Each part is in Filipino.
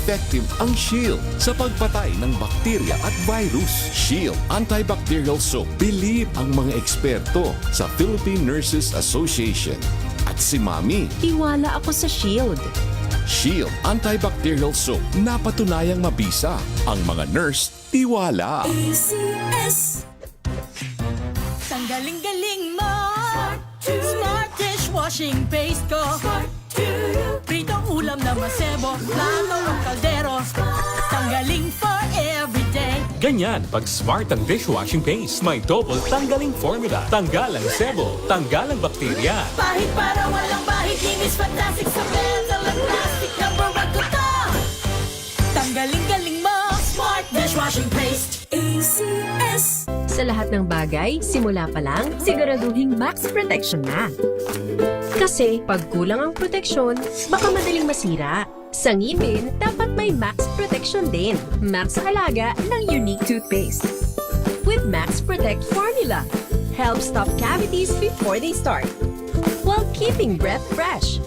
effective ang Shield sa pagpatay ng bakterya at virus. Shield Antibacterial Soap. Believe ang mga eksperto sa Philippine Nurses Association. At si Mami, Tiwala ako sa Shield. Shield Antibacterial Soap. Napatunayang mabisa. Ang mga nurse, tiwala. ACS. Ang galing-galing mo. Smart dishwashing paste ko. Pritong ulam na masebo. Plato o kaldero. Tanggaling for everyday. Ganyan pag smart ang dishwashing paste. May double tanggaling formula. Tanggal ang sebo, tanggal ang bakterya. Pahit para walang bahid. Linis fantastic sa metal at plastic. Number one ko to. Tanggaling-galing mo. Smart dishwashing paste. ACS. Sa lahat ng bagay, simula pa lang, siguraduhing max protection na. Kasi pag kulang ang proteksyon, baka madaling masira. Sa ngipin, dapat may max protection din. Max sa alaga ng unique toothpaste. With Max Protect formula, help stop cavities before they start, while keeping breath fresh.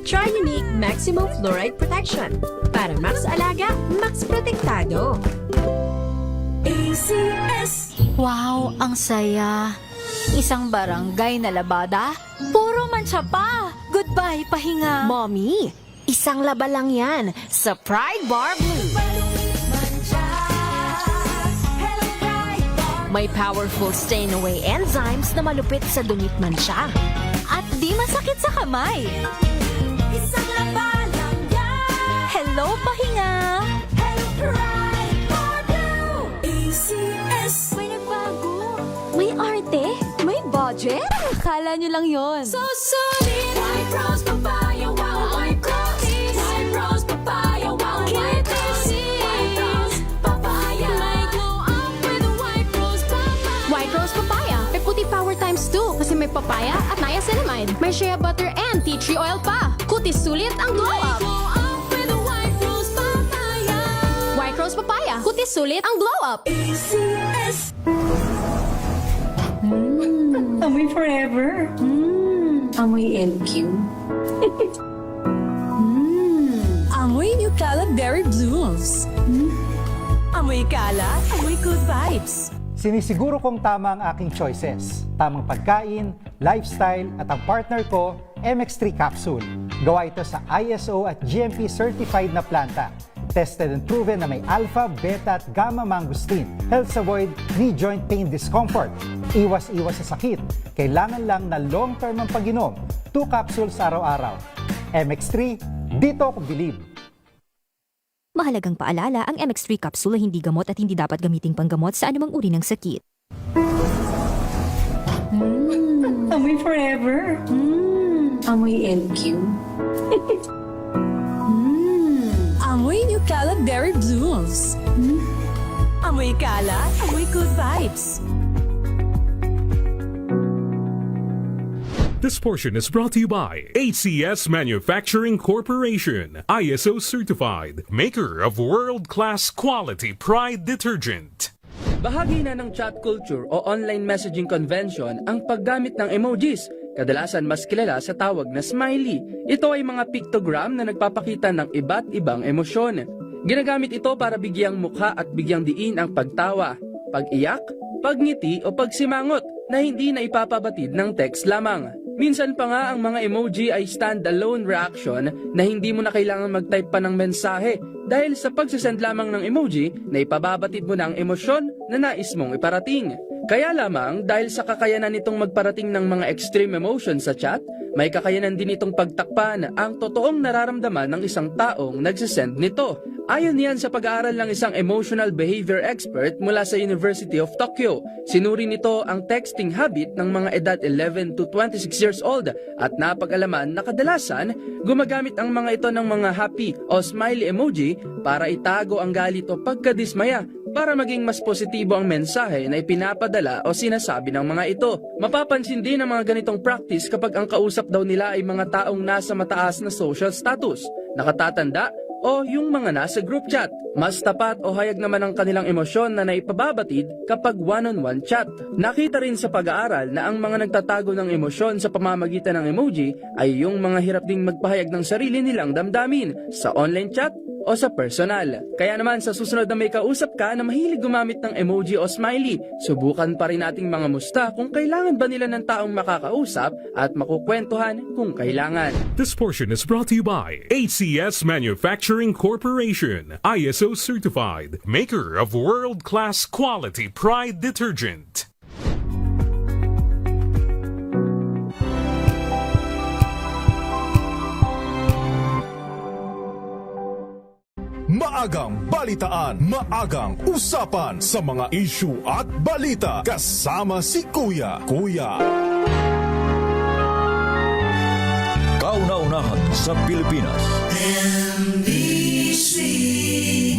Try unique maximum fluoride protection. Para max alaga, max protektado. ACS. Wow, ang saya. Isang barangay na labada, puro mancha pa. Goodbye, pahinga. Mommy, isang laba lang yan sa Pride Bar Blue. May powerful stain-away enzymes na malupit sa dunit mancha. At di masakit sa kamay. Isang laba lang yan. Hello, pahinga. Hello, Pride Bar Blue. ACS. May nagbago. May arte. May budget. Akala nyo lang yon. So solid. White rose papaya, wow, white rose. White rose papaya, wow, white rose. White rose papaya. May glow up with a white rose papaya. White Rose Papaya. May puti power times 2 kasi may papaya at niacinamide. May shea butter and tea tree oil pa. Kutis sulit ang glow up. Glow up with a white rose papaya. White Rose Papaya. Kutis sulit ang glow up. ACS. Amoy forever. Amoy LQ. Amoy New Kalat Berry Blooms. Amoy kalat, amoy good vibes. Sinisiguro kong tama ang aking choices. Tamang pagkain, lifestyle, at ang partner ko, MX3 Capsule. Gawa ito sa ISO at GMP certified na planta. Tested and proven na may alpha, beta at gamma mangosteen. Helps avoid knee joint pain discomfort. Iwas-iwas sa sakit. Kailangan lang na long-term ang pag-inom. 2 capsules araw-araw. MX3, dito ako believe. Mahalagang paalala, ang MX3 capsule ay hindi gamot at hindi dapat gamiting panggamot sa anumang uri ng sakit. Amoy forever. Amoy LQ. Amoy New Kalat Berry Blooms. Amoy kalat, amoy good vibes. This portion is brought to you by ACS Manufacturing Corporation, ISO certified, maker of world-class quality Pride detergent. Bahagi na ng chat culture o online messaging convention ang paggamit ng emojis, kadalasan mas kilala sa tawag na smiley. Ito ay mga pictogram na nagpapakita ng iba't ibang emosyon. Ginagamit ito para bigyang mukha at bigyang diin ang pagtawa, pag-iyak, pagngiti o pagsimangot na hindi na ipapabatid ng text lamang. Minsan pa nga ang mga emoji ay stand-alone reaction na hindi mo na kailangan mag-type pa ng mensahe dahil sa pagsasend lamang ng emoji na ipababatid mo na ang emosyon na nais mong iparating. Kaya lamang dahil sa kakayanan nitong magparating ng mga extreme emotion sa chat, may kakayanan din itong pagtakpan ang totoong nararamdaman ng isang taong nagsisend nito. Ayon niyan sa pag-aaral ng isang emotional behavior expert mula sa University of Tokyo. Sinuri nito ang texting habit ng mga edad 11 to 26 years old at napag-alaman na kadalasan gumagamit ang mga ito ng mga happy o smiley emoji para itago ang galit o pagkadismaya para maging mas positibo ang mensahe na ipinapadala o sinasabi ng mga ito. Mapapansin din ang mga ganitong practice kapag ang kausap daw nila ay mga taong nasa mataas na social status, nakatatanda, o yung mga nasa group chat. Mas tapat o hayag naman ang kanilang emosyon na naipababatid kapag one-on-one chat. Nakita rin sa pag-aaral na ang mga nagtatago ng emosyon sa pamamagitan ng emoji ay yung mga hirap ding magpahayag ng sarili nilang damdamin sa online chat o sa personal. Kaya naman sa susunod na may kausap ka na mahilig gumamit ng emoji o smiley, subukan pa rin nating mga musta kung kailangan ba nila ng taong makakausap at makukwentuhan kung kailangan. This portion is brought to you by ACS Manufacturing Corporation, ISO certified, maker of world-class quality Pride detergent. Maagang balitaan, maagang usapan sa mga issue at balita kasama si Kuya. Kauna-unahan sa Pilipinas.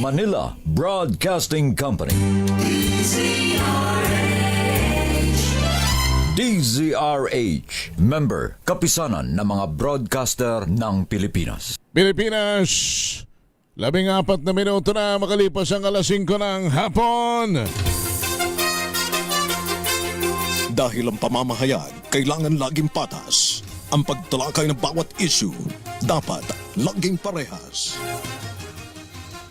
Manila Broadcasting Company. DZRH. Member, kapisanan ng mga broadcaster ng Pilipinas. Pilipinas, 14 na minuto na makalipas ang alas 5 ng hapon. Dahil ang pamamahayag kailangan laging patas. Ang pagtalakay ng bawat issue dapat laging parehas.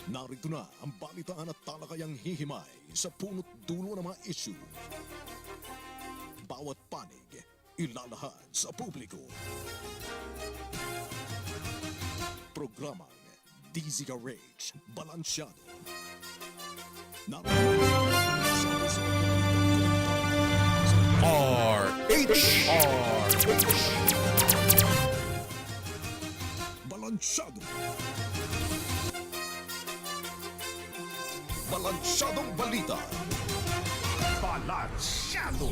Narito na ang balitaan at talakayang hihimay sa punot dulo ng mga issue. Bawat panig ilalahad sa publiko. Programang DZRH Balansyado. RH Balansyado. Balansyadong balita. Balansyado.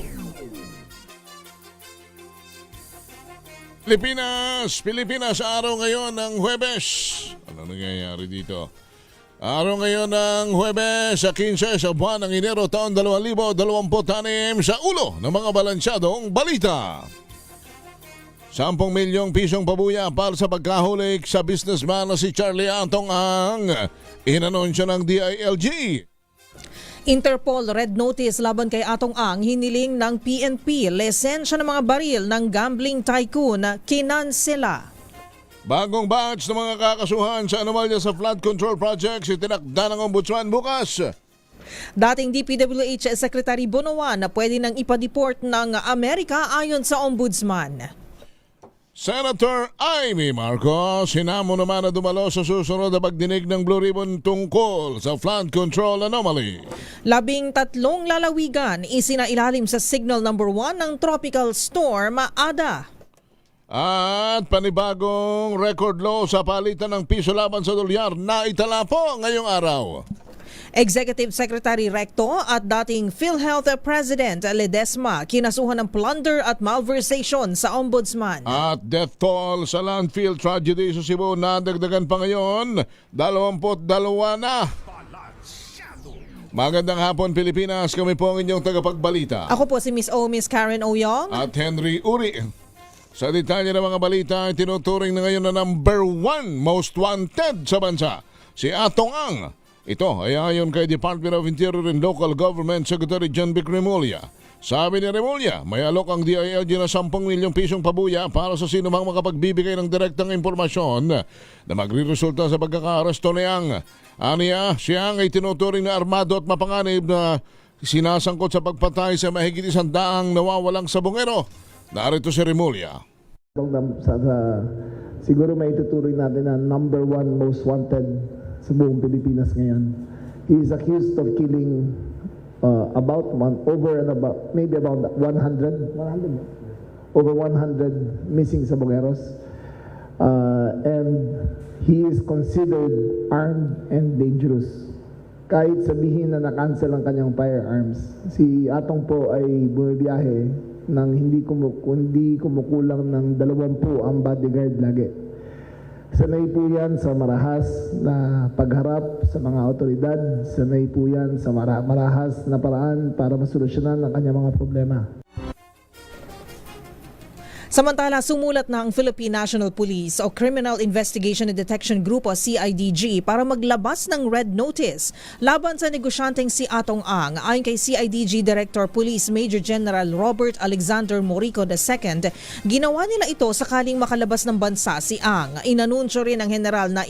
Pilipinas, araw ngayon ng Huwebes. Ano nangyayari dito? Araw ngayon ng Huwebes sa 15 sa buwan ng Enero taon 2026 sa ulo ng mga balansyadong balita. 10 milyong pisong pabuya para sa pagkahulik sa businessman na si Charlie Atong ang inanunsyo ng DILG. Interpol Red Notice laban kay Atong Ang, hiniling ng PNP lisensya ng mga baril ng gambling tycoon na kinansela. Bagong batch ng mga kakasuhan sa anomalya sa flood control projects itinakda ng Ombudsman bukas. Dating DPWH Secretary Bonoan na pwede nang ipadeport ng Amerika ayon sa Ombudsman. Senator Amy Marcos hinamon naman na dumalo sa susunod na pagdinig ng Blue Ribbon tungkol sa flood control anomaly. 13 lalawigan isinailalim sa signal number 1 ng tropical storm Ada. At panibagong record low sa palitan ng piso laban sa dolyar na itala po ngayong araw. Executive Secretary Recto at dating PhilHealth President Ledesma kinasuhan ng plunder at malversation sa Ombudsman. At death toll sa landfill tragedy sa Cebu nadagdagan pa ngayon, 22 na. Magandang hapon Pilipinas, kami po ang inyong tagapagbalita. Ako po si Miss Karen Oyong. At Henry Uri. Sa detalye ng mga balita, tinuturing na ngayon na number 1 most wanted sa bansa, si Atong Ang. Ito ay ayon kay Department of Interior and Local Government Secretary John Vic Remulla. Sabi ni Remulla, may alok ang DILG na 10 milyong pisong pabuya para sa sinumang makapagbibigay ng direktang impormasyon na magriresulta sa pagkakaaresto ni Ang. Aniya, siyang ay tinuturing na armado at mapanganib na sinasangkot sa pagpatay sa mahigit 100 nawawalang sabongero. Narito si Remulla. Siguro may ituturing natin na number 1 most wanted sa buong Pilipinas ngayon. He is accused of killing about 100 over 100 missing sabongeros. And he is considered armed and dangerous. Kahit sabihin na na-cancel ang kanyang firearms, si Atong po ay bumibiyahe ng hindi kumukulang ng 20 ang bodyguard lagi. Sanay po yan sa marahas na pagharap sa mga otoridad. Sanay po yan sa marahas na paraan para masolusyonan ang kanyang mga problema. Samantala, sumulat na ang Philippine National Police o Criminal Investigation and Detection Group o CIDG para maglabas ng red notice laban sa negosyanteng si Atong Ang. Ayon kay CIDG Director Police Major General Robert Alexander Morico II, ginawa nila ito sakaling makalabas ng bansa si Ang. Inanunsyo rin ng general na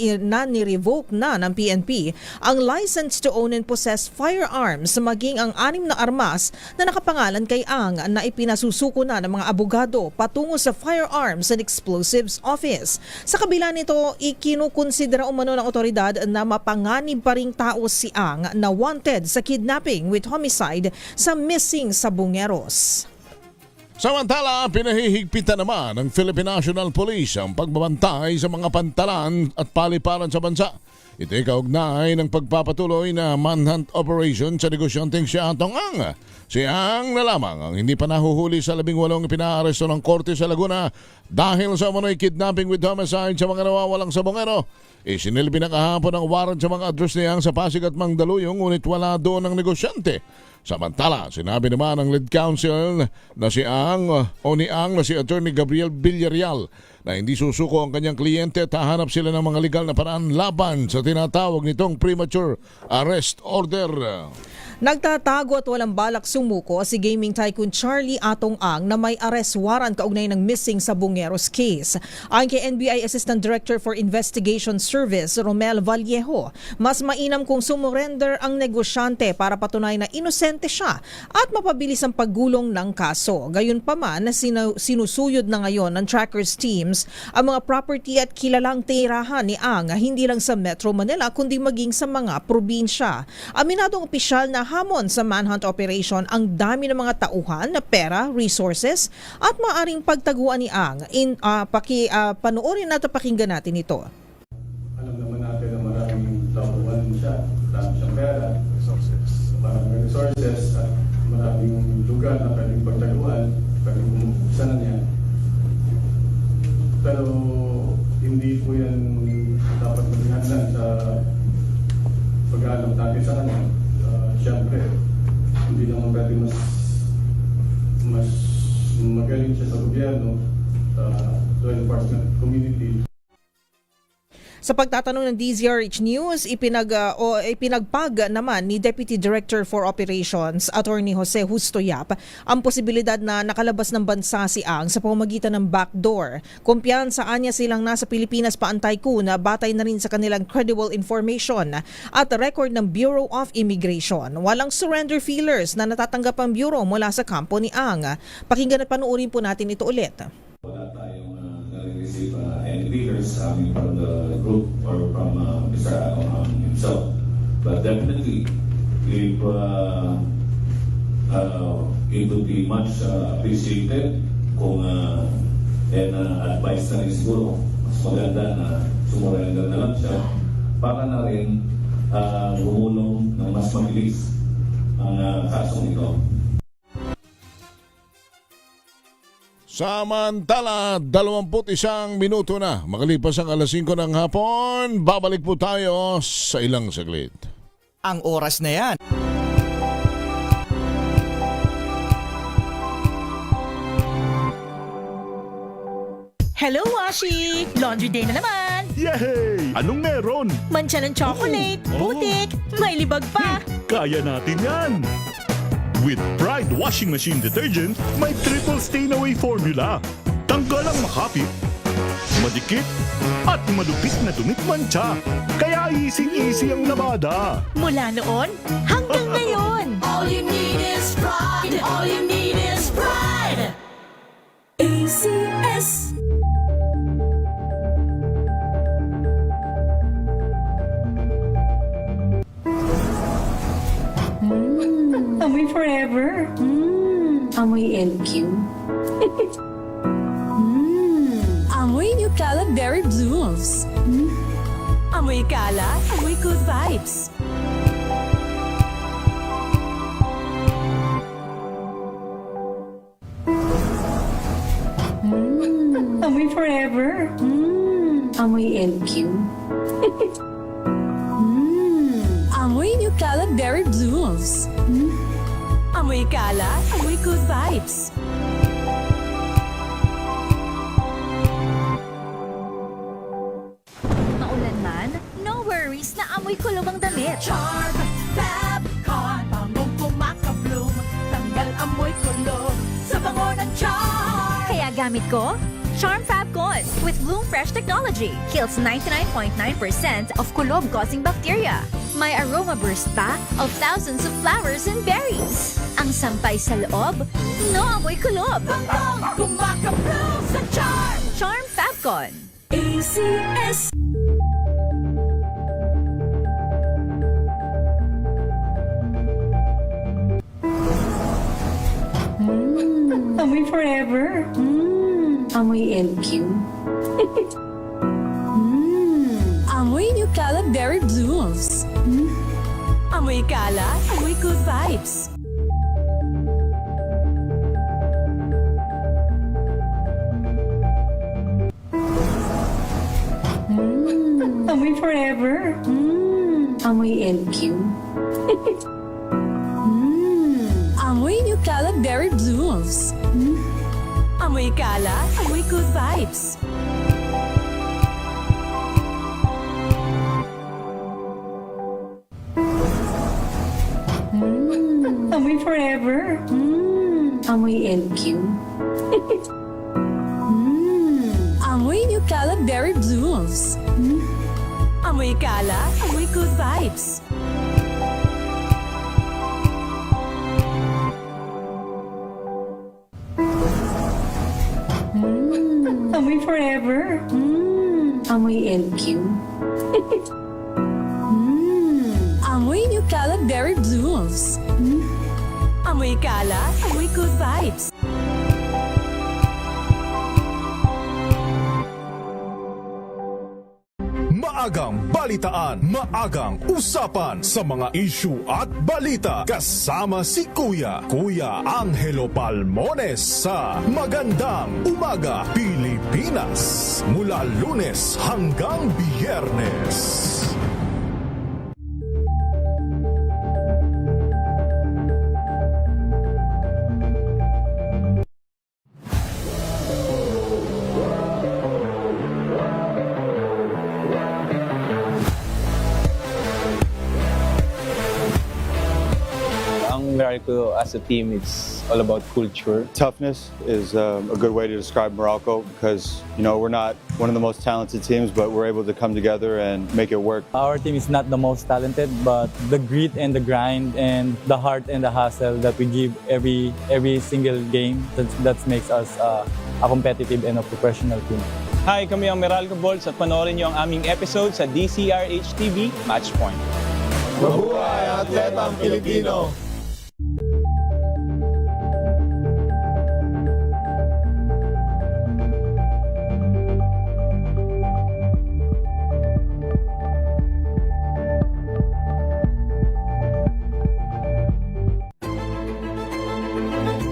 ni-revoke na ng PNP ang license to own and possess firearms maging ang 6 na armas na nakapangalan kay Ang na ipinasusuko na ng mga abogado patungo sa Firearms and Explosives Office. Sa kabila nito, ikinukonsidera umano ng otoridad na mapanganib pa ring tao si Ang na wanted sa kidnapping with homicide sa missing Sabongeros. Samantala, pinahihigpitan naman ng Philippine National Police ang pagbabantay sa mga pantalan at paliparan sa bansa. Ito'y kaugnay ng pagpapatuloy na manhunt operation sa negosyanteng si Atong Ang. Si Ang na lamang ang hindi pa nahuhuli sa 18 pinaaresto ng korte sa Laguna dahil sa umano'y kidnapping with homicide sa mga nawawalang Sabongero. Isinilbi na kahapon ang warrant sa mga address ni Ang sa Pasig at Mandaluyong ngunit wala doon ang negosyante. Samantala, sinabi naman ng lead counsel na si Ang o ni Ang na si Attorney Gabriel Villarreal na hindi susuko ang kanyang kliyente at hahanap sila ng mga legal na paraan laban sa tinatawag nitong premature arrest order. Nagtatago at walang balak sumuko si gaming tycoon Charlie Atong Ang na may arrest warrant kaugnay ng missing Sabongeros case. Ayon kay NBI Assistant Director for Investigation Service Romel Vallejo, mas mainam kung sumurrender ang negosyante para patunay na inosente siya at mapabilis ang paggulong ng kaso. Gayunpaman, sinusuyod na ngayon ng trackers teams ang mga property at kilalang tirahan ni Ang hindi lang sa Metro Manila kundi maging sa mga probinsya. Aminadong opisyal na hamon sa manhunt operation ang dami ng mga tauhan na pera, resources at maaring pagtaguan ni Ang. Panoorin at pakinggan natin ito. Alam naman natin na maraming tauhan siya, marami siyang pera, maraming resources at maraming lugar na pwedeng pagtaguan, pwedeng kumuksan na niya. Pero hindi po yan dapat maghanlan sa pag-aalam natin sa kanya. Siyempre, hindi naman pwede mas magaling siya sa gobyerno, sa enforcement community. Sa pagtatanong ng DZRH News, ipinagpag naman ni Deputy Director for Operations, Attorney Jose Justo Yap, ang posibilidad na nakalabas ng bansa si Ang sa pamamagitan ng backdoor. Kumpiyansaan niya silang nasa Pilipinas pa ang tycoon na batay na rin sa kanilang credible information at record ng Bureau of Immigration. Walang surrender feelers na natatanggap ang Bureau mula sa kampo ni Ang. Pakinggan at panuorin po natin ito ulit. Wala tayong nare-receive any leaders from the group or from Mr. Atong himself. But definitely, if it would be much appreciated kung advice na rin siguro, mas maganda na sumurrender na lang siya para na rin gumulong ng mas mabilis ang kasong ito. Samantala, 21 minuto na. Makalipas ang 5:00 ng hapon, babalik po tayo sa ilang saglit. Ang oras na yan. Hello, Washi! Laundry day na naman! Yay! Anong meron? Mancha ng chocolate, putik, may libag pa! Kaya natin yan! With Pride Washing Machine Detergent, may triple stain-away formula. Tanggal ang makapit, madikit, at malupit na dumit mancha. Kaya easy-easy ang labada. Mula noon hanggang ngayon. All you need is pride. All you need is pride. ACS. Amoy forever. Amoy LQ. Amoy New Cala Berry Blooms. Amoy Cala, amoy good vibes. Amoy forever. Amoy LQ. Amoy New Cala Berry Blooms. Amoy Cala, amoy good vibes. amoy kulob ang damit. Charm Fabcon, bangong kumaka-bloom, tanggal amoy kulob sa bango ng charm. Kaya gamit ko, Charm Fabcon with Bloom Fresh technology. Kills 99.9% of kulob-causing bacteria. May aroma burst pa of thousands of flowers and berries. Ang sampay sa loob, no amoy kulob. Bangong kumaka-bloom sa charm. Charm Fabcon. ACS. Amoy forever. Amoy LQ. Amoy New Caleb Berry Blooms. Amoy kala, amoy good vibes. Amoy forever. Amoy LQ. Amoy New Caleb Berry Blooms. Amoy kala, amoy good vibes. Amoy forever. Amoy LQ. Amoy New Caleb Berry Blooms. Amoy kala, amoy good vibes. Amoy forever. Amoy LQ. Amoy New Caleb Berry Blooms. Amoy kala, amoy good vibes. Maagang balitaan, maagang usapan sa mga issue at balita. Kasama si Kuya Angelo Palmones sa Magandang Umaga Pilipinas. Mula Lunes hanggang Biyernes. Morocco as a team, it's all about culture. Toughness is a good way to describe Morocco because, you know, we're not one of the most talented teams, but we're able to come together and make it work. Our team is not the most talented, but the grit and the grind and the heart and the hustle that we give every single game, that makes us a competitive and a professional team. Hi, kami ang Meralco Bolts at panoorin niyo ang aming episode sa DCRH TV Matchpoint. Mabuhay Atletang Pilipino!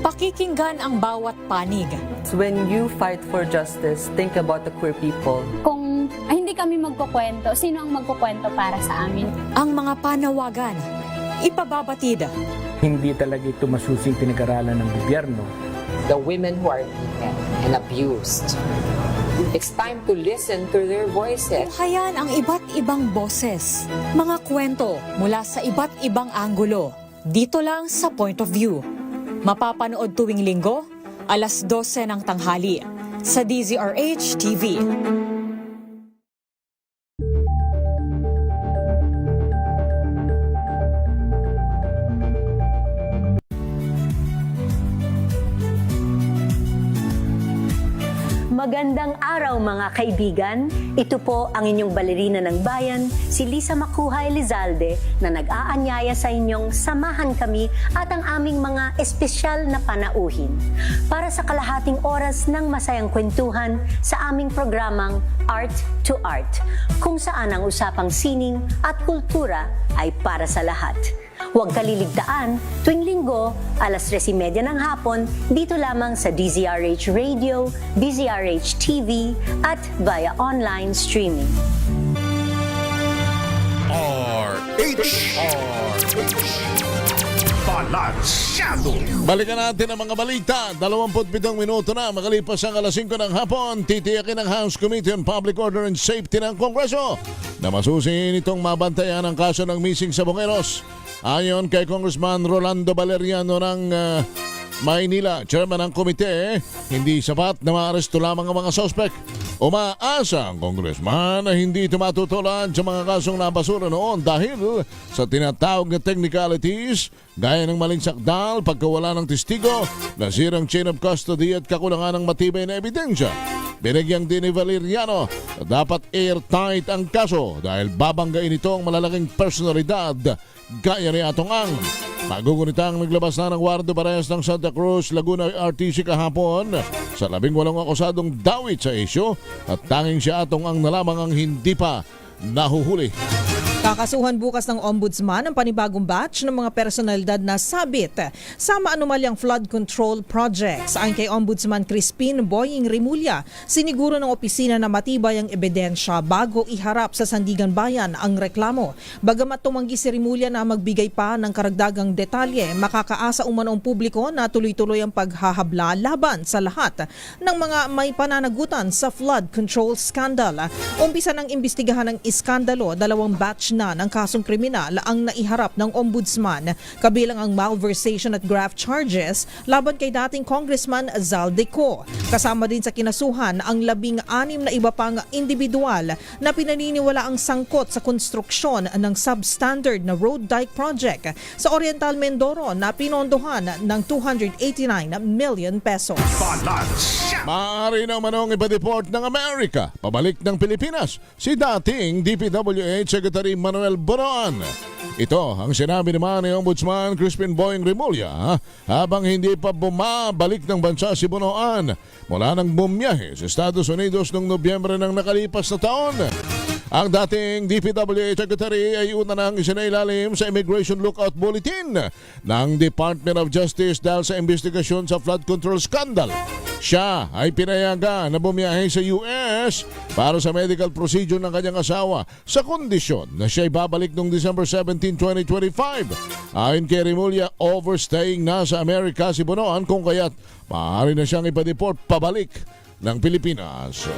Pakikinggan ang bawat panig. When you fight for justice, think about the queer people. Kung hindi kami magkukwento, sino ang magkukwento para sa amin? Ang mga panawagan, ipababatid. Hindi talaga ito masusing pinag-aralan ng gobyerno. The women who are beaten and abused. It's time to listen to their voices. Tunghayan ang iba't ibang boses, mga kwento mula sa iba't ibang anggulo. Dito lang sa Point of View. Mapapanood tuwing linggo, alas 12 ng tanghali sa DZRH TV. Magandang araw mga kaibigan. Ito po ang inyong balerina ng bayan, si Lisa Makuhay Lizalde, na nag-aanyaya sa inyong samahan kami at ang aming mga espesyal na panauhin para sa kalahating oras ng masayang kwentuhan sa aming programang Art to Art, kung saan ang usapang sining at kultura ay para sa lahat. Huwag kaliligtaan, tuwing linggo, alas 3:30 ng hapon, dito lamang sa DZRH Radio, DZRH TV, at via online streaming. Balansyado! Balikan natin ang mga balita. 27 minuto na makalipas ang alas 5 ng hapon. Titiyakin ng House Committee on Public Order and Safety ng Kongreso na masusin itong mabantayan ang kaso ng missing sa Bongeros. Ayon kay Congressman Rolando Valeriano ng Maynila, chairman ng komite, hindi sapat na maaresto lamang ang mga suspect. Umaasa ang congressman na hindi ito matutulan sa mga kasong nabasura noon dahil sa tinatawag na technicalities gaya ng maling sakdal, pagkawala ng testigo, nasirang chain of custody at kakulangan ng matibay na ebidensya. Binigyang din ni Valeriano na dapat airtight ang kaso dahil babanggain ito ang malalaking personalidad gaya ni Atong Ang. Magugunitang naglabas na ng warrant of arrest ng Santa Cruz, Laguna RTC kahapon sa 18 akusadong dawit sa isyu at tanging si Atong Ang na lamang ang hindi pa nahuhuli. Kakasuhan bukas ng Ombudsman ang panibagong batch ng mga personalidad na sabit sa maanumalyang flood control projects. Ayon kay Ombudsman Crispin Boying Rimulya, siniguro ng opisina na matibay ang ebidensya bago iharap sa Sandigan Bayan ang reklamo. Bagamat tumanggi si Rimulya na magbigay pa ng karagdagang detalye, makakaasa umano ang publiko na tuloy-tuloy ang paghahabla laban sa lahat ng mga may pananagutan sa flood control scandal. Umpisa ng imbestigahan ng iskandalo, 2 batch na ng kasong kriminal ang naiharap ng Ombudsman, kabilang ang malversation at graft charges laban kay dating Congressman Zaldico. Kasama din sa kinasuhan ang 16 na iba pang individual na pinaniniwala ang sangkot sa konstruksyon ng substandard na road dike project sa Oriental Mindoro na pinondohan ng 289 million pesos. Maaari na manong ipa-deport ng Amerika pabalik ng Pilipinas si dating DPWH Secretary Manuel Bonoan. Ito ang sinabi naman ni Ombudsman Crispin Boying Rimulya habang hindi pa bumabalik ng bansa si Bonoan mula nang bumiyahe sa Estados Unidos noong Nobyembre ng nakalipas na taon. Ang dating DPWH Secretary ay una nang isinailalim sa Immigration Lookout Bulletin ng Department of Justice dahil sa investigasyon sa flood control scandal. Siya ay pinayagan na bumiyahe sa US para sa medical procedure ng kanyang asawa sa kondisyon na siya ay babalik noong December 17, 2025. Ayon kay Rimulya, overstaying na sa Amerika si Bonoan kung kaya't maaari na siyang ipa-deport pabalik ng Pilipinas.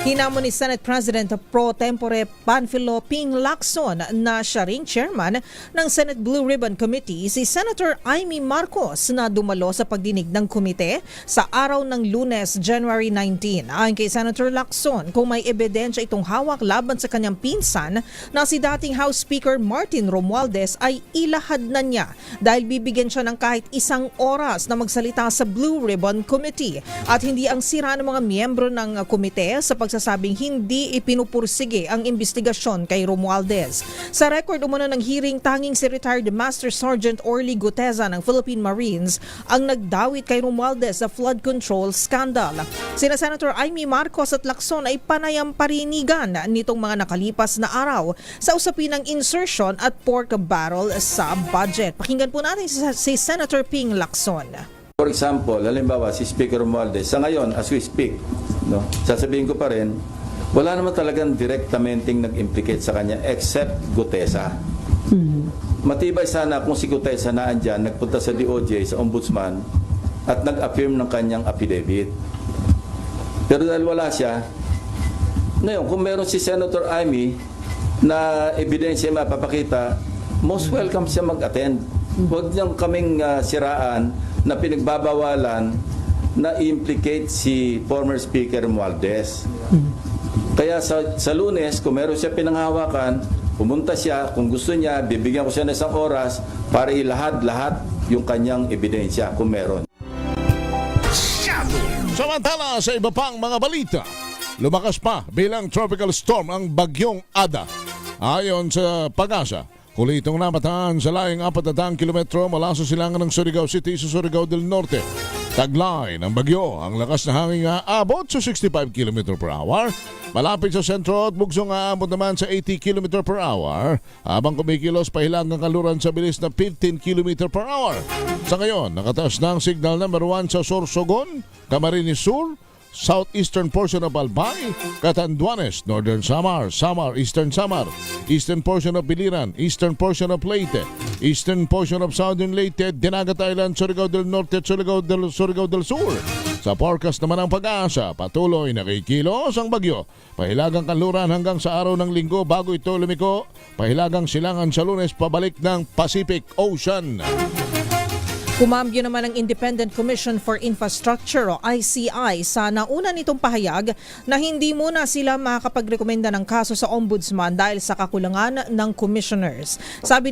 Hinamon ni Senate President Pro Tempore Panfilo Ping Lacson na siya ring chairman ng Senate Blue Ribbon Committee si Senator Amy Marcos na dumalo sa pagdinig ng komite sa araw ng Lunes, January 19. Ayon kay Senator Lacson, kung may ebidensya itong hawak laban sa kanyang pinsan na si dating House Speaker Martin Romualdez ay ilahad na niya dahil bibigyan siya ng kahit 1 oras na magsalita sa Blue Ribbon Committee at hindi ang sira ng mga miyembro ng komite sa pagsasabing hindi ipinupursige ang investigasyon kay Romualdez. Sa record umano ng hearing, tanging si retired Master Sergeant Orly Guteza ng Philippine Marines ang nagdawit kay Romualdez sa flood control scandal. Sina Senator Amy Marcos at Lacson ay panayam parinigan nitong mga nakalipas na araw sa usapin ng insertion at pork barrel sa budget. Pakinggan po natin si Senator Ping Lacson. For example, halimbawa si Speaker Romualdez, sa ngayon as we speak, no, sasabihin ko pa rin, wala naman talagang direktamente nag-implicate sa kanya except Gutesa. Matibay sana kung si Gutesa na andyan, nagpunta sa DOJ, sa Ombudsman, at nag-affirm ng kanyang affidavit. Pero dahil wala siya, ngayon, kung meron si Senator Amy na ebidensya mapapakita, most welcome siya mag-attend. Huwag niyang kaming siraan na pinagbabawalan na implicate si former Speaker Romualdez. Kaya sa Lunes, kung meron siya pinanghawakan, pumunta siya, kung gusto niya, bibigyan ko siya ng 1 oras para ilahad-lahat yung kanyang ebidensya kung meron. Samantala sa iba pang mga balita, lumakas pa bilang tropical storm ang bagyong Ada. Ayon sa Pag-asa, huli itong namataan sa layong 400 kilometro mula sa silangan ng Surigao City sa Surigao del Norte. Taglay ng bagyo, ang lakas na hangin aabot sa 65 km per hour. Malapit sa sentro at bugsong aabot naman sa 80 km per hour habang kumikilos pahilang ng kaluran sa bilis na 15 km per hour. Sa ngayon, nakataas na ang signal number 1 sa Sorsogon, Camarines Sur, southeastern portion of Albay, Catanduanes, northern Samar, eastern Samar, eastern portion of Biliran, eastern portion of Leyte, eastern portion of southern Leyte, Dinagat Island, Surigao del Norte at Surigao del Sur. Sa forecast naman ng Pag-asa, patuloy na kikilos ang bagyo. Pahilagang kanluran hanggang sa araw ng Linggo bago ito lumiko. Pahilagang silangan sa Lunes pabalik ng Pacific Ocean. Kumambyo naman ang Independent Commission for Infrastructure o ICI sa nauna nitong pahayag na hindi muna sila makakapagrekomenda ng kaso sa Ombudsman dahil sa kakulangan ng commissioners. Sabi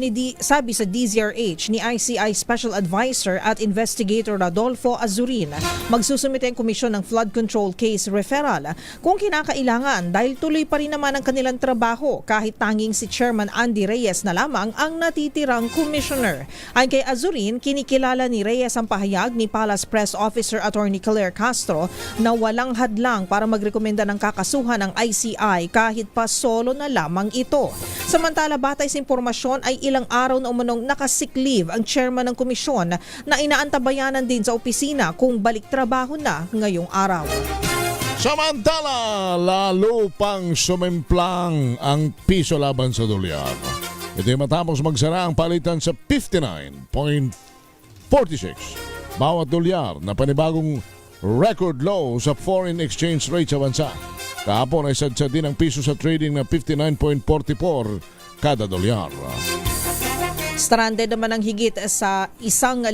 sa DZRH ni ICI Special Advisor at Investigator Rodolfo Azurin, magsusumite ang komisyon ng flood control case referral kung kinakailangan dahil tuloy pa rin naman ang kanilang trabaho kahit tanging si Chairman Andy Reyes na lamang ang natitirang commissioner. Ayon kay Azurin, kinikilala ni Reyes ang pahayag ni Palace Press Officer Attorney Claire Castro na walang hadlang para magrekomenda ng kakasuhan ng ICI kahit pa solo na lamang ito. Samantala, batay sa impormasyon ay ilang araw na umanong nakasick leave ang chairman ng komisyon na inaantabayanan din sa opisina kung balik trabaho na ngayong araw. Samantala, lalo pang sumimplang ang piso laban sa dolyar. Ito'y matapos magsara ang palitan sa 59.46 bawat dolyar na panibagong record low sa foreign exchange rate sa bansa. Kahapon ay sadsa din ang piso sa trading na 59.44 kada dolyar. Stranded naman ang higit sa 1,700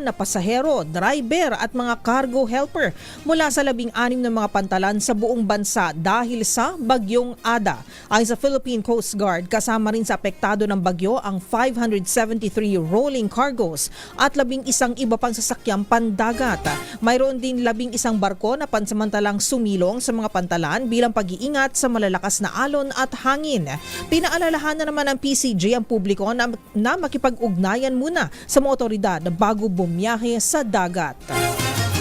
na pasahero, driver at mga cargo helper mula sa 16 na mga pantalan sa buong bansa dahil sa Bagyong Ada. Ayon sa Philippine Coast Guard, kasama rin sa apektado ng bagyo ang 573 rolling cargos at 11 iba pang sasakyang pandagat. Mayroon din 11 barko na pansamantalang sumilong sa mga pantalan bilang pag-iingat sa malalakas na alon at hangin. Pinaalalahan na naman ng PCG ang publiko na makipag-ugnayan muna sa mga otoridad bago bumiyahe sa dagat.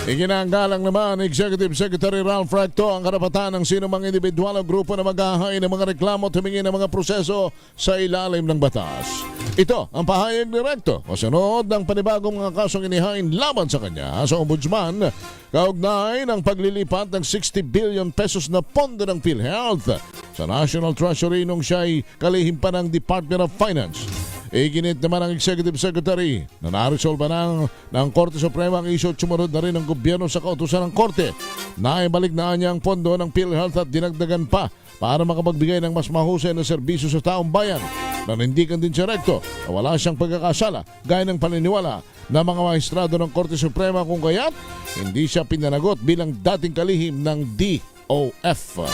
Iginagalang naman Executive Secretary Ralph Recto ang karapatan ng sino mang individual o grupo na maghahain ng mga reklamo at humingi ng mga proseso sa ilalim ng batas. Ito ang pahayag ni Recto kasunod ng panibagong mga kasong inihain laban sa kanya sa Ombudsman kaugnay ng paglilipat ng 60 billion pesos na pondo ng PhilHealth sa National Treasury nung siya ay kalihim pa ng Department of Finance. Iginit naman ang Executive Secretary na naresolba ng Korte Suprema ang issue at sumunod na rin ang gobyerno sa kautusan ng Korte. Naibalik na niya ang pondo ng PhilHealth at dinagdagan pa para makapagbigay ng mas mahusay na serbisyo sa taong bayan. Nanindigan din si Recto na wala siyang pagkakasala gaya ng paniniwala ng mga maestrado ng Korte Suprema kung kaya't hindi siya pinanagot bilang dating kalihim ng DOF.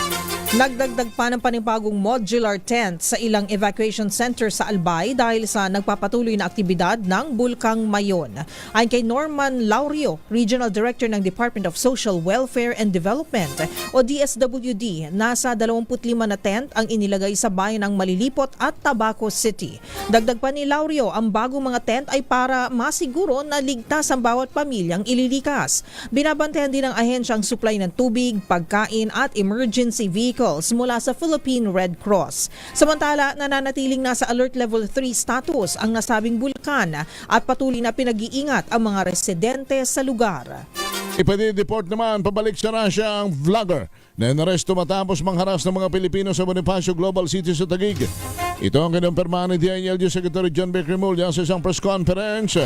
Nagdagdag pa ng panibagong modular tent sa ilang evacuation center sa Albay dahil sa nagpapatuloy na aktibidad ng Bulkang Mayon. Ayon kay Norman Laurio, Regional Director ng Department of Social Welfare and Development o DSWD, nasa 25 na tent ang inilagay sa bayan ng Malilipot at Tabaco City. Dagdag pa ni Laurio, ang bagong mga tent ay para masiguro na ligtas ang bawat pamilyang ililikas. Binabantayan din ng ahensya ang supply ng tubig, pagkain at emergency vehicles mula sa Philippine Red Cross. Samantala, nananatiling nasa Alert Level 3 status ang nasabing bulkan at patuloy na pinag-iingat ang mga residente sa lugar. Ipadideport naman pabalik sa Russia ang vlogger na inaresto matapos mangharas ng mga Pilipino sa Bonifacio Global City sa Taguig. Ito ang kinumpirmahan ni DILG Secretary John B. Cremulya sa isang press conference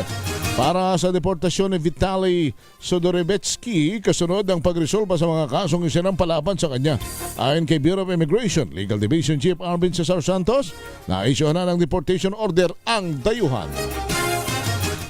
para sa deportasyon ni Vitaly Sodorebetsky kasunod ng pagresolba sa mga kasong isinampalaban sa kanya. Ayon kay Bureau of Immigration, Legal Division Chief Arvin Cesar Santos, na-issuehan na ng deportation order ang dayuhan.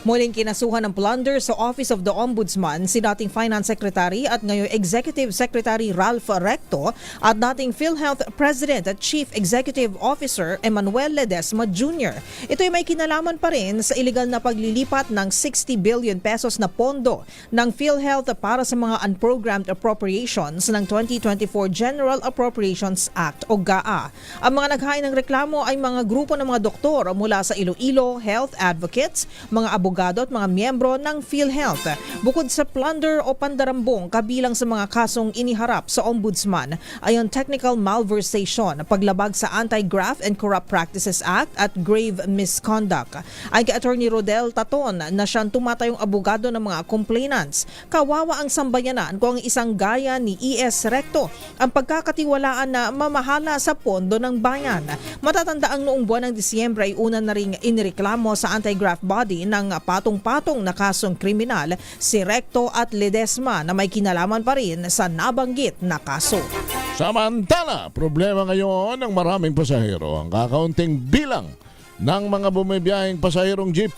Muling kinasuhan ng plunder sa Office of the Ombudsman si dating Finance Secretary at ngayong Executive Secretary Ralph Recto at dating PhilHealth President at Chief Executive Officer Emmanuel Ledesma Jr. Ito ay may kinalaman pa rin sa iligal na paglilipat ng 60 billion pesos na pondo ng PhilHealth para sa mga unprogrammed appropriations ng 2024 General Appropriations Act o GAA. Ang mga naghain ng reklamo ay mga grupo ng mga doktor mula sa Iloilo, health advocates, mga abogado abogado at mga miyembro ng PhilHealth. Bukod sa plunder o pandarambong kabilang sa mga kasong iniharap sa Ombudsman ay ang technical malversation, paglabag sa Anti-Graft and Corrupt Practices Act at grave misconduct. Ay kay Attorney Rodel Taton na siyang tumatayong abogado ng mga complainants. Kawawa ang sambayanan kung ang isang gaya ni E.S. Recto ang pagkakatiwalaan na mamahala sa pondo ng bayan. Matatanda ang noong buwan ng Disyembre ay una na ring inireklamo sa anti-graft body ng patong-patong na kasong kriminal si Recto at Ledesma na may kinalaman pa rin sa nabanggit na kaso. Samantala, problema ngayon ng maraming pasahero ang kakaunting bilang ng mga bumibiyaheng pasaherong jeep.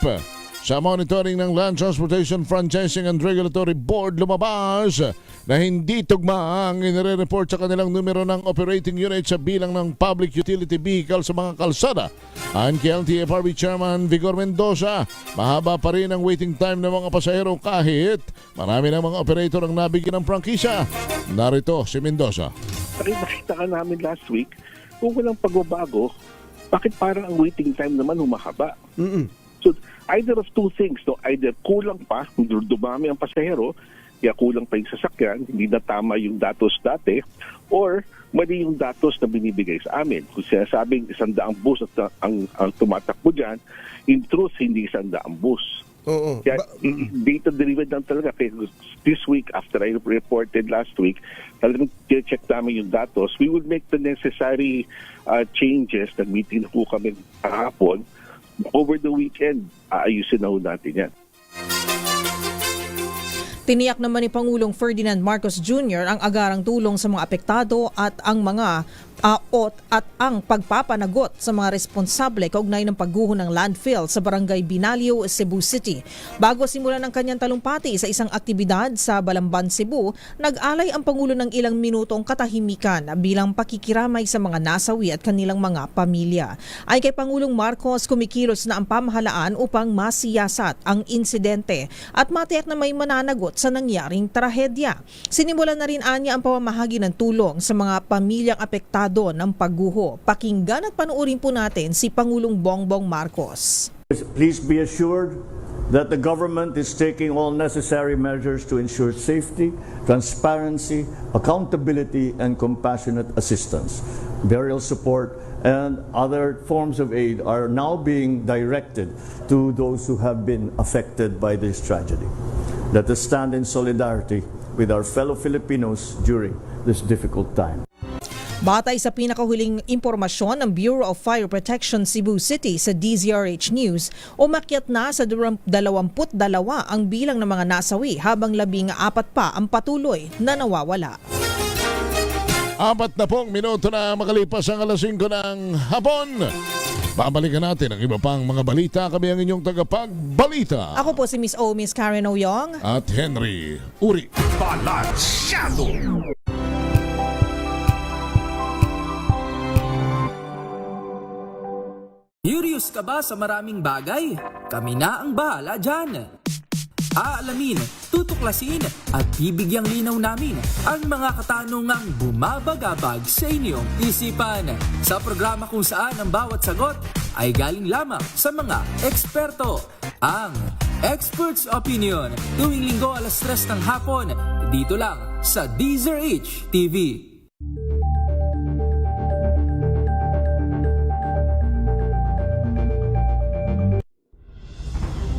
Sa monitoring ng Land Transportation Franchising and Regulatory Board, lumabas na hindi tugma ang inire-report sa kanilang numero ng operating unit sa bilang ng public utility vehicle sa mga kalsada. Ayon kay LTFRB Chairman Vigor Mendoza, mahaba pa rin ang waiting time ng mga pasahero kahit marami ng mga operator ang nabigyan ng prangkisa. Narito si Mendoza. Nakita ka namin last week, kung walang pagbabago, bakit parang ang waiting time naman humahaba? So, either of two things, no? Either kulang pa, dumami ang pasahero, kaya kulang pa yung sasakyan, hindi na tama yung datos dati, or mali yung datos na binibigay sa amin. Kung sinasabing 100 bus at ang tumatakbo dyan, in truth, hindi 100 bus. Kaya data-driven lang talaga. Kaya this week, after I reported last week, talagang check namin yung datos. We will make the necessary changes. Nag-meeting po kami kahapon. Over the weekend, aayusin na ho natin yan. Tiniyak naman ni Pangulong Ferdinand Marcos Jr. ang agarang tulong sa mga apektado at ang mga ang pagpapanagot sa mga responsable kaugnay ng pagguho ng landfill sa Barangay Binalio, Cebu City. Bago simulan ang kanyang talumpati sa isang aktibidad sa Balamban, Cebu, nag-alay ang Pangulo ng ilang minutong katahimikan bilang pakikiramay sa mga nasawi at kanilang mga pamilya. Ay kay Pangulong Marcos, kumikilos na ang pamahalaan upang masiyasat ang insidente at matiyak na may mananagot sa nangyaring trahedya. Sinimulan na rin anya ang pamamahagi ng tulong sa mga pamilyang apektado ng pagguho. Pakinggan at panuorin po natin si Pangulong Bongbong Marcos. Please be assured that the government is taking all necessary measures to ensure safety, transparency, accountability, and compassionate assistance. Burial support and other forms of aid are now being directed to those who have been affected by this tragedy. Let us stand in solidarity with our fellow Filipinos during this difficult time. Batay sa pinakahuling impormasyon ng Bureau of Fire Protection Cebu City sa DZRH News, umakyat na sa 22 ang bilang ng mga nasawi habang 14 pa ang patuloy na nawawala. 40 minuto na makalipas ang alas 5 ng hapon. Babalikan natin ang iba pang mga balita. Kami ang inyong tagapagbalita. Ako po si Miss O, Miss Karen Oyong. At Henry Uri. Balansyado! Curious ka ba sa maraming bagay? Kami na ang bahala dyan. Aalamin, tutuklasin at bibigyang linaw namin ang mga katanungang bumabagabag sa inyong isipan. Sa programa kung saan ang bawat sagot ay galing lamang sa mga eksperto. Ang Expert's Opinion, tuwing linggo alas 3 ng hapon, dito lang sa DZRH TV.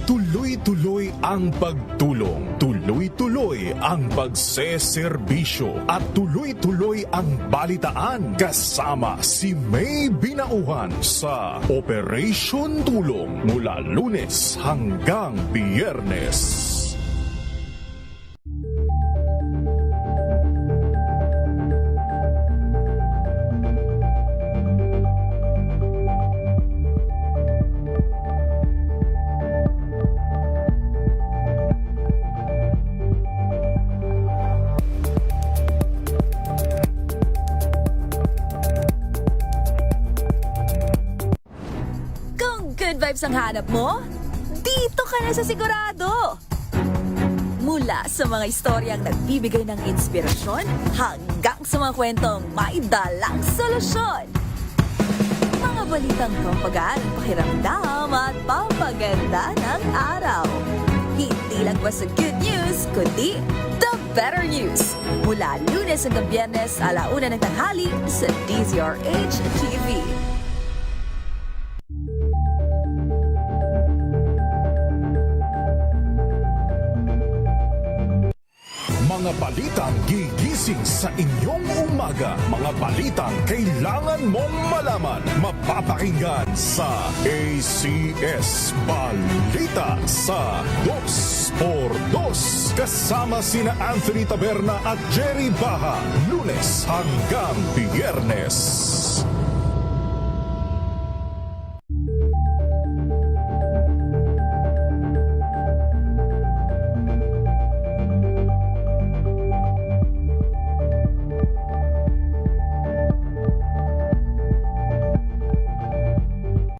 Tuloy-tuloy ang pagtulong, tuloy-tuloy ang pagseserbisyo at tuloy-tuloy ang balitaan kasama si May Binauhan sa Operation Tulong mula Lunes hanggang Biyernes. Good vibes ang hanap mo? Dito ka na sa Sigurado! Mula sa mga istoryang nagbibigay ng inspirasyon hanggang sa mga kwentong may dalang solusyon. Mga balitang pampagaan ang pakiramdam at pampaganda ng araw. Hindi lang basta good news, kundi the better news. Mula Lunes hanggang Biyernes, 1:00 ng tanghali sa DZRH TV. Mga balitang gigising sa inyong umaga. Mga balitang kailangan mong malaman. Mapapakinggan sa ACS Balita sa 2x2. Kasama sina Anthony Taberna at Jerry Baha. Lunes hanggang Biyernes.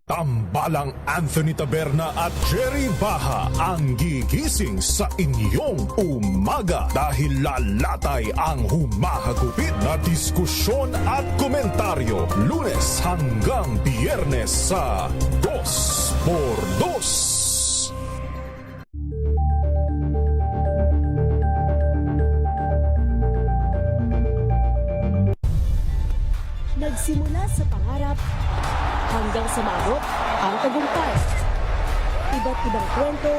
Tambalang Anthony Taberna at Jerry Baha ang gigising sa inyong umaga dahil lalatay ang humahagupit na diskusyon at komentaryo Lunes hanggang Biyernes sa 2x2. Nagsimula sa pangarap hanggang sa maabot ang tagumpay. Iba't ibang kwento,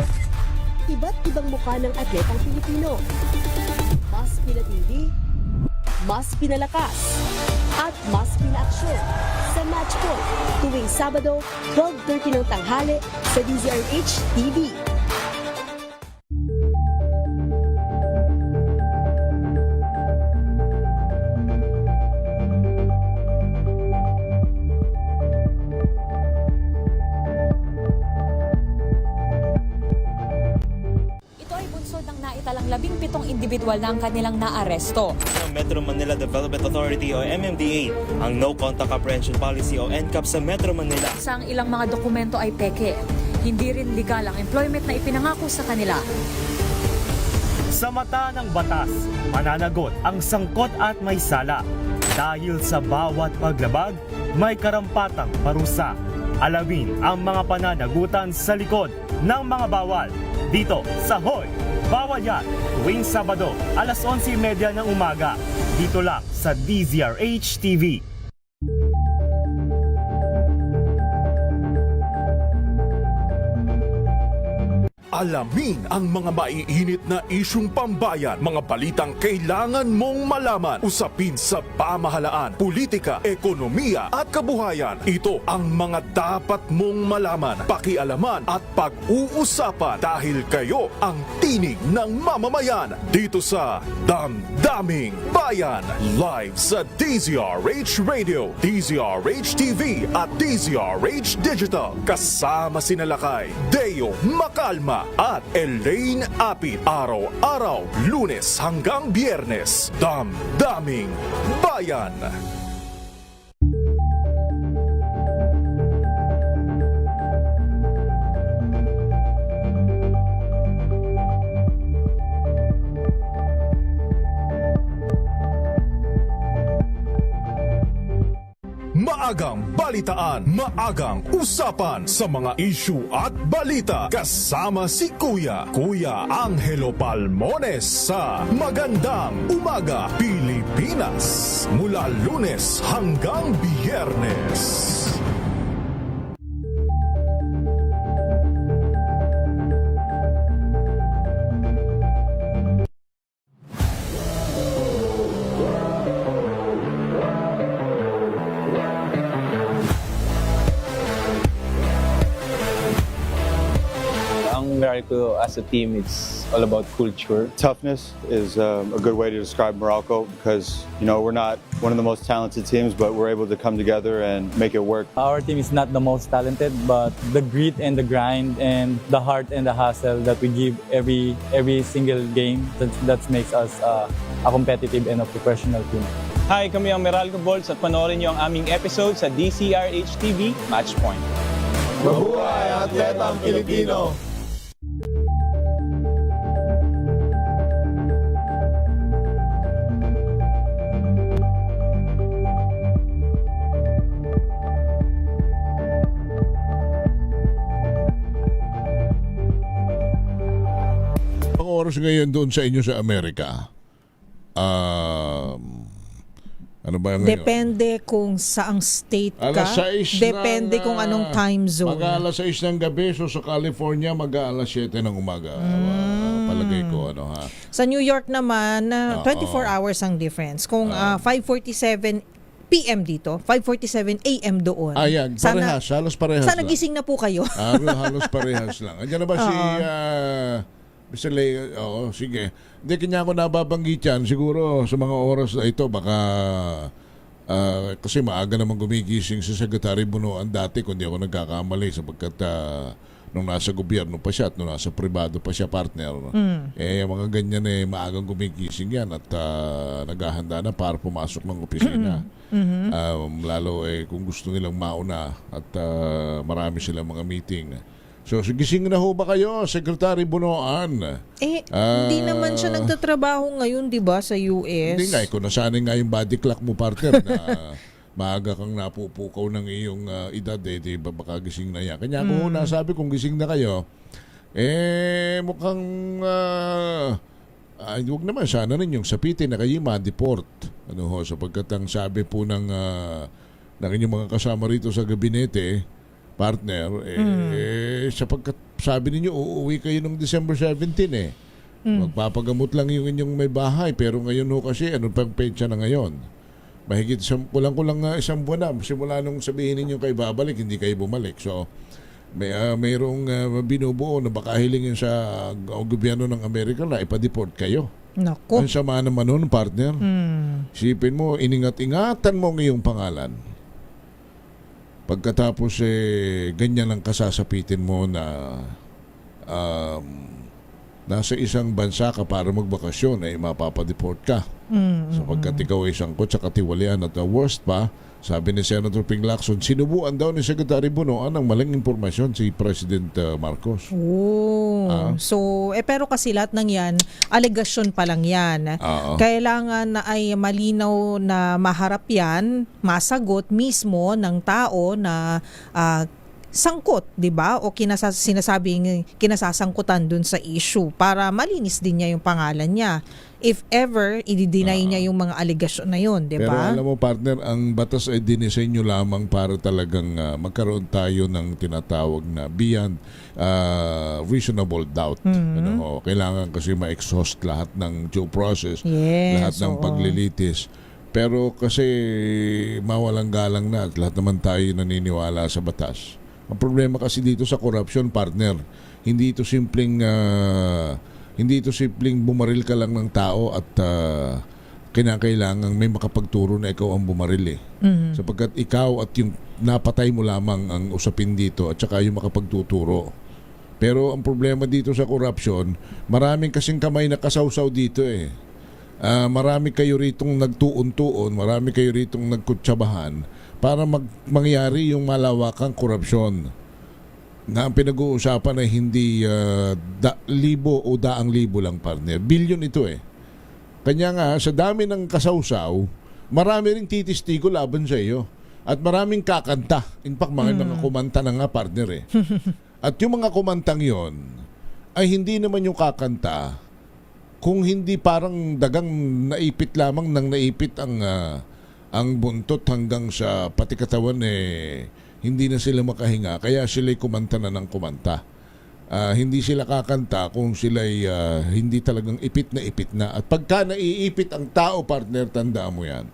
iba't ibang mukha ng atletang Pilipino. Mas pinatindi, mas pinalakas, at mas pinaaksyon sa Match Point tuwing Sabado, 12:30 ng tanghali sa DZRH TV. Naitalang 17 individual na ang kanilang naaresto. Ng Metro Manila Development Authority o MMDA ang No Contact Apprehension Policy o NCAP sa Metro Manila. Sa ang ilang mga dokumento ay peke. Hindi rin legal ang employment na ipinangako sa kanila. Sa mata ng batas, mananagot ang sangkot at may sala. Dahil sa bawat paglabag, may karampatang parusa. Alamin ang mga pananagutan sa likod ng mga bawal. Dito sa Hoy! Bawal yan, tuwing Sabado, 11:30 ng umaga. Dito lang sa DZRH TV. Alamin ang mga maiinit na isyung pambayan, mga balitang kailangan mong malaman, usapin sa pamahalaan, politika, ekonomiya at kabuhayan. Ito ang mga dapat mong malaman, pakialaman at pag-uusapan dahil kayo ang tinig ng mamamayan dito sa Damdaming Bayan. Live sa DZRH Radio, DZRH TV at DZRH Digital. Kasama sina Lakay, Deo Makalma at Elaine Apit. Araw-araw, Lunes hanggang Biyernes. Damdaming Bayan. Maagang balitaan, maagang usapan sa mga issue at balita. Kasama si Kuya Angelo Palmones sa Magandang Umaga Pilipinas. Mula Lunes hanggang Biyernes. Morocco as a team, it's all about culture. Toughness is a good way to describe Morocco because, you know, we're not one of the most talented teams, but we're able to come together and make it work. Our team is not the most talented, but the grit and the grind and the heart and the hustle that we give every single game, that makes us a competitive and a professional team. Hi, kami ang Meralco Bolts at panoorin niyo ang aming episode sa DCRH TV Match Point. Mabuhay atletang Pilipino! oras ngayon doon sa inyo sa Amerika? Ano ba ngayon? Depende kung saang state ka. Alas 6 Depende ng, kung anong time zone. Mag-alas 6 ng gabi, so sa California mag-alas 7 ng umaga. Palagay ko, ano ha? Sa New York naman, 24 hours ang difference. Kung 5:47 PM dito, 5:47 AM doon. Ayan, parehas, halos parehas sana lang. gising na po kayo. Halos parehas lang. Andiyan na ba si Mr. Leo? Oo, sige. Hindi, kanya ako nababanggit yan. Siguro sa mga oras na ito, baka kasi maaga naman gumigising si Secretary Bunoan dati, kung di ako nagkakamali, sapagkat nung nasa gobyerno pa siya at nung nasa pribado pa siya, partner. Mga ganyan maagang gumigising yan at naghahanda na para pumasok ng opisina. Lalo kung gusto nilang mauna at marami silang mga meeting. So, gising na ho ba kayo, Secretary Bunoan? Hindi naman siya nagtatrabaho ngayon, di ba, sa US? Hindi nga, kung nasanay nga yung body clock mo, partner, na maaga kang napupukaw ng iyong edad, di ba baka gising na yan. Kanya ako nasabi, kung gising na kayo, mukhang, huwag naman, sana rin yung sapitin na kayo ma-deport. Ano ho, sapagkat ang sabi po ng inyong mga kasama rito sa gabinete, partner, sapagkat sabi ninyo, uuwi kayo ng December 17 Magpapagamot lang yung inyong may bahay, pero ngayon ho kasi, ano pang petsa na ngayon? Mahigit kulang-kulang isang buwan na, simula nung sabihin ninyo kayo babalik, hindi kayo bumalik. So, mayroong binubuo na baka hilingin sa gobyerno ng Amerika na ipa-deport kayo. Naku. Ang sama naman nun, partner. Sipin mo, iningat-ingatan mo ang iyong pangalan. Pagkatapos ganyan ang kasasapitin mo na nasa isang bansa ka para magbakasyon mapapadeport ka. Sapagkat ikaw ay sangkot sa katiwalian at worst pa, sabi ni Senator Ping Lacson, sinubuan daw ni Secretary Bunoan ang maling impormasyon si President Marcos. So, pero kasi lahat ng yan, alegasyon pa lang yan. Kailangan na ay malinaw na maharap yan, masagot mismo ng tao na sangkot, 'di ba? O sinasabing kinasasangkutan dun sa issue para malinis din niya yung pangalan niya. If ever i-deny niya yung mga allegation na yun, 'di ba? Pero alam mo, partner, ang batas ay dinisenyo lamang para talagang magkaroon tayo ng tinatawag na beyond reasonable doubt. Kailangan kasi ma-exhaust lahat ng due process, lahat ng paglilitis. Pero kasi mawalang galang na at lahat naman tayo naniniwala sa batas. Ang problema kasi dito sa corruption, partner, hindi ito simpleng bumaril ka lang ng tao at kinakailangan may makapagturo na ikaw ang bumaril sapagkat ikaw at yung napatay mo lamang ang usapin dito at saka yung makapagtuturo. Pero ang problema dito sa corruption, maraming kasing kamay na kasawsaw dito marami kayo ritong nagtuon-tuon, marami kayo ritong nagkutsabahan para mangyari yung malawakang korupsyon na ang pinag-uusapan ay hindi libo o daang libo lang, partner. Bilyon ito Kanya nga, sa dami ng kasawsaw, marami ring titistigo laban sa iyo at maraming kakanta. In fact, mga kumanta na nga, partner At yung mga kumantang yon ay hindi naman yung kakanta kung hindi parang dagang naipit lamang ng naipit ang buntot hanggang sa pati katawan hindi na sila makahinga, kaya sila'y kumanta na ng kumanta. Hindi sila kakanta kung sila'y hindi talagang ipit na. At pagka naiipit ang tao, partner, tandaan mo yan.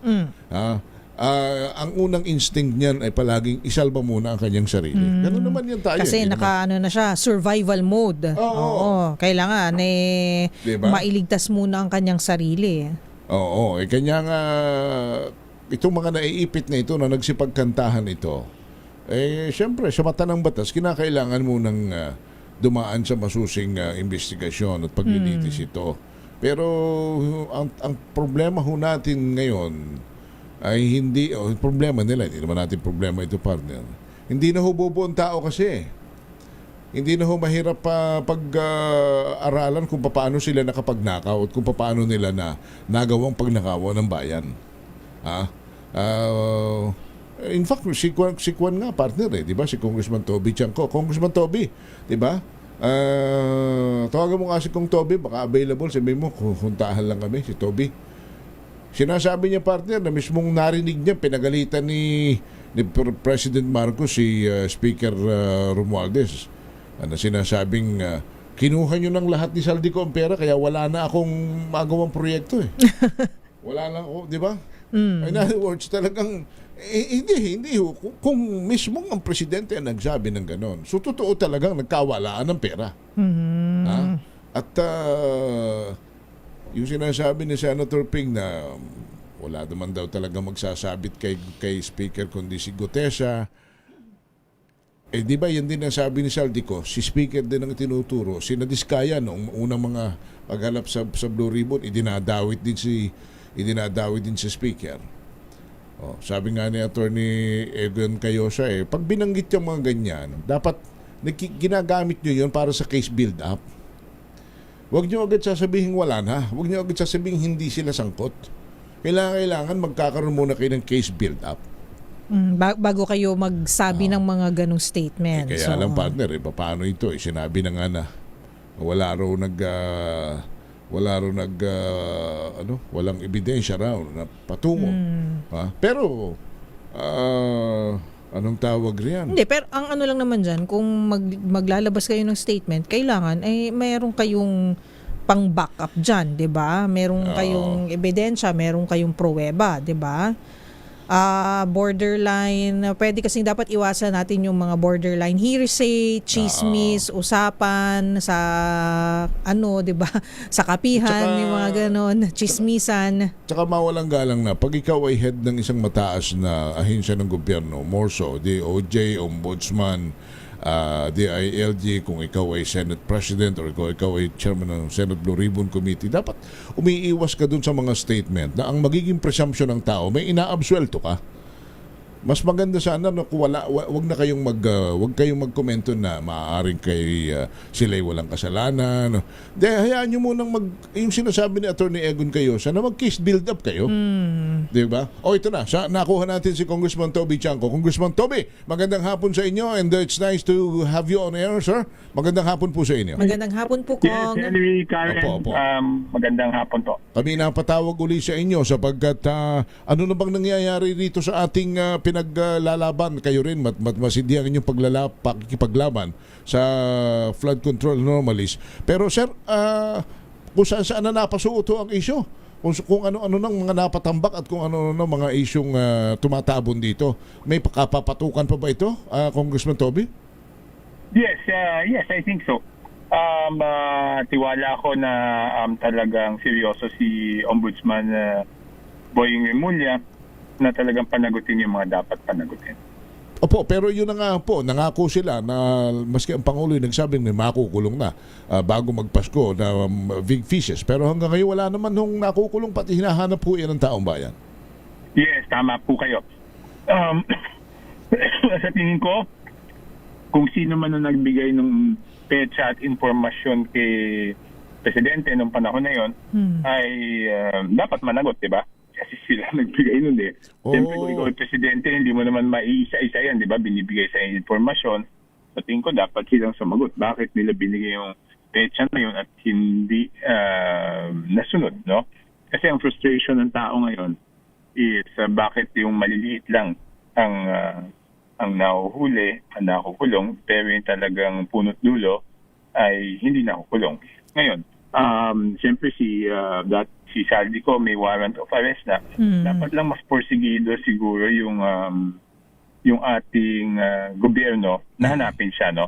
Ang unang instinct niyan ay palaging isalba muna ang kanyang sarili. Ganun naman yan tayo. Kasi na siya, survival mode. Oo. Kailangan diba? Mailigtas muna ang kanyang sarili. Oo. Kanya nga itong mga naiipit na ito na nagsipagkantahan ito, syempre sa mata ng batas kinakailangan mo nang dumaan sa masusing investigasyon at paglilitis ito. Pero ang problema ho natin ngayon ay hindi problema nila, hindi naman natin problema ito, partner. Hindi na ho bobo ang tao kasi. Hindi na ho mahirap pag-aralan kung paano sila nakapagnakaw at kung paano nila nagawang pagnakawan ng bayan. In fact, si Kwan nga, partner di ba? Si Congressman Toby Chanco. Congressman Toby, di ba? Tawagan mo kasi kung Toby, baka available, sabihin mo, puntahan lang kami, si Toby. Sinasabi niya, partner, na mismong narinig niya, pinagalitan ni President Marcos si Speaker Romualdez. Sinasabing, kinuha nyo ng lahat ni Saldico ang pera, kaya wala na akong magawang proyekto eh. Wala lang ako, di ba? In other words, talagang, hindi. Kung mismong ang presidente ang nagsabi ng ganon, so totoo talagang nagkawalaan ng pera. At yung sinasabi ni Senator Ping na wala naman daw talaga magsasabit kay Speaker kundi si Gutesa, di ba yan din ang sabi ni Saldico, si Speaker din ang tinuturo, sinadiskaya noong unang mga paghalap sa Blue Ribbon, idinadawit din si Speaker. Sabi nga ni Attorney Egon Cayosa, pag binanggit yung mga ganyan, dapat ginagamit nyo yun para sa case build-up. Huwag nyo agad sasabihin wala na. Huwag nyo agad sasabihin hindi sila sangkot. Kailangan magkakaroon muna kayo ng case build-up. Bago kayo magsabi ng mga ganong statement. Kaya lang, partner, paano ito? Sinabi na nga na wala raw walang ebidensya raw na patungo. Pero anong tawag riyan? Hindi, pero ang ano lang naman dyan, kung maglalabas kayo ng statement, kailangan mayroon kayong pang backup dyan, di ba? Meron kayong ebidensya, meron kayong pruweba, di ba? Borderline, pwede kasing dapat iwasan natin yung mga borderline hearsay, chismis, usapan sa di ba? Sa kapihan, yung mga ganon, chismisan. Tsaka mawalang galang na pag ikaw ay head ng isang mataas na ahensya ng gobyerno, more so DOJ, Ombudsman, DILG, kung ikaw ay Senate President or ikaw ay Chairman ng Senate Blue Ribbon Committee, dapat umiiwas ka dun sa mga statement na ang magiging presumption ng tao, may inaabsuelto ka. Mas maganda sana na wag kayong magkomento na maaaring sila'y walang kasalanan. Hayaan nyo munang yung sinasabi ni Attorney Egon Cayosa na mag-case build up kayo. Di ba? Ito na. Nakuha natin si Congressman Toby Chanco. Congressman Toby, magandang hapon sa inyo and it's nice to have you on air, sir. Magandang hapon po sa inyo. Magandang hapon po, Kong. Yes, Henry, Karen. Opo. Magandang hapon po. Kami napatawag uli sa inyo sapagkat ano na bang nangyayari dito sa ating pinaglalaban? Kayo rin masindi ang inyong pakikipaglaban sa flood control anomalies. Pero sir, kung saan na napasuoto ang isyo? Kung ano-ano ng mga napatambak at kung ano-ano ng mga isyong tumatabon dito. May kapapatukan pa ba ito, Congressman Toby? Yes, I think so. Tiwala ako na talagang seryoso si Ombudsman Boying Remulla na talagang panagutin yung mga dapat panagutin. Opo, pero yun na nga po, nangako sila na maski ang Pangulo nagsabing may makukulong na bago magpasko na big fishes. Pero hanggang ngayon wala naman nung nakukulong, pati hinahanap po yan ng taong bayan. Yes, tama po kayo. Sa tingin ko, kung sino man ang nagbigay ng petsa at informasyon kay Presidente nung panahon na yon ay dapat managot, di ba? Kasi sila nagbigay nun eh. Siyempre kung ikaw ay Presidente, hindi mo naman maiisa-isa yan, di ba? Binibigay sa informasyon. Sa tingin ko, dapat silang sumagot. Bakit nila binigay yung petsa na yun at hindi nasunod, no? Kasi ang frustration ng tao ngayon is bakit yung maliliit lang ang nahuhuli, ang nakukulong, pero yung talagang punot dulo ay hindi nakukulong. Ngayon, siyempre si Saldico may warrant of arrest na. Dapat lang mas porsigido siguro yung ating gobyerno na hanapin siya, no?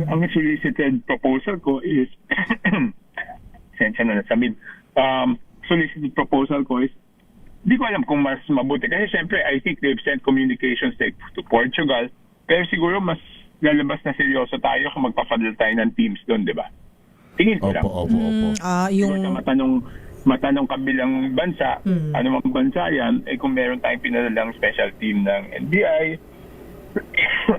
Ang solicited proposal ko is sensya na nasamid. Solicited proposal ko is di ko alam kung mas mabuti. Kasi siyempre, I think they've sent communications to Portugal. Pero siguro mas lalabas na seryoso tayo kung magpapadala tayo ng teams doon, di ba? Tingin ko lang. Siguro matanong kabilang bansa, ano mang bansa yan, kung meron tayong pinadalang special team ng NBI,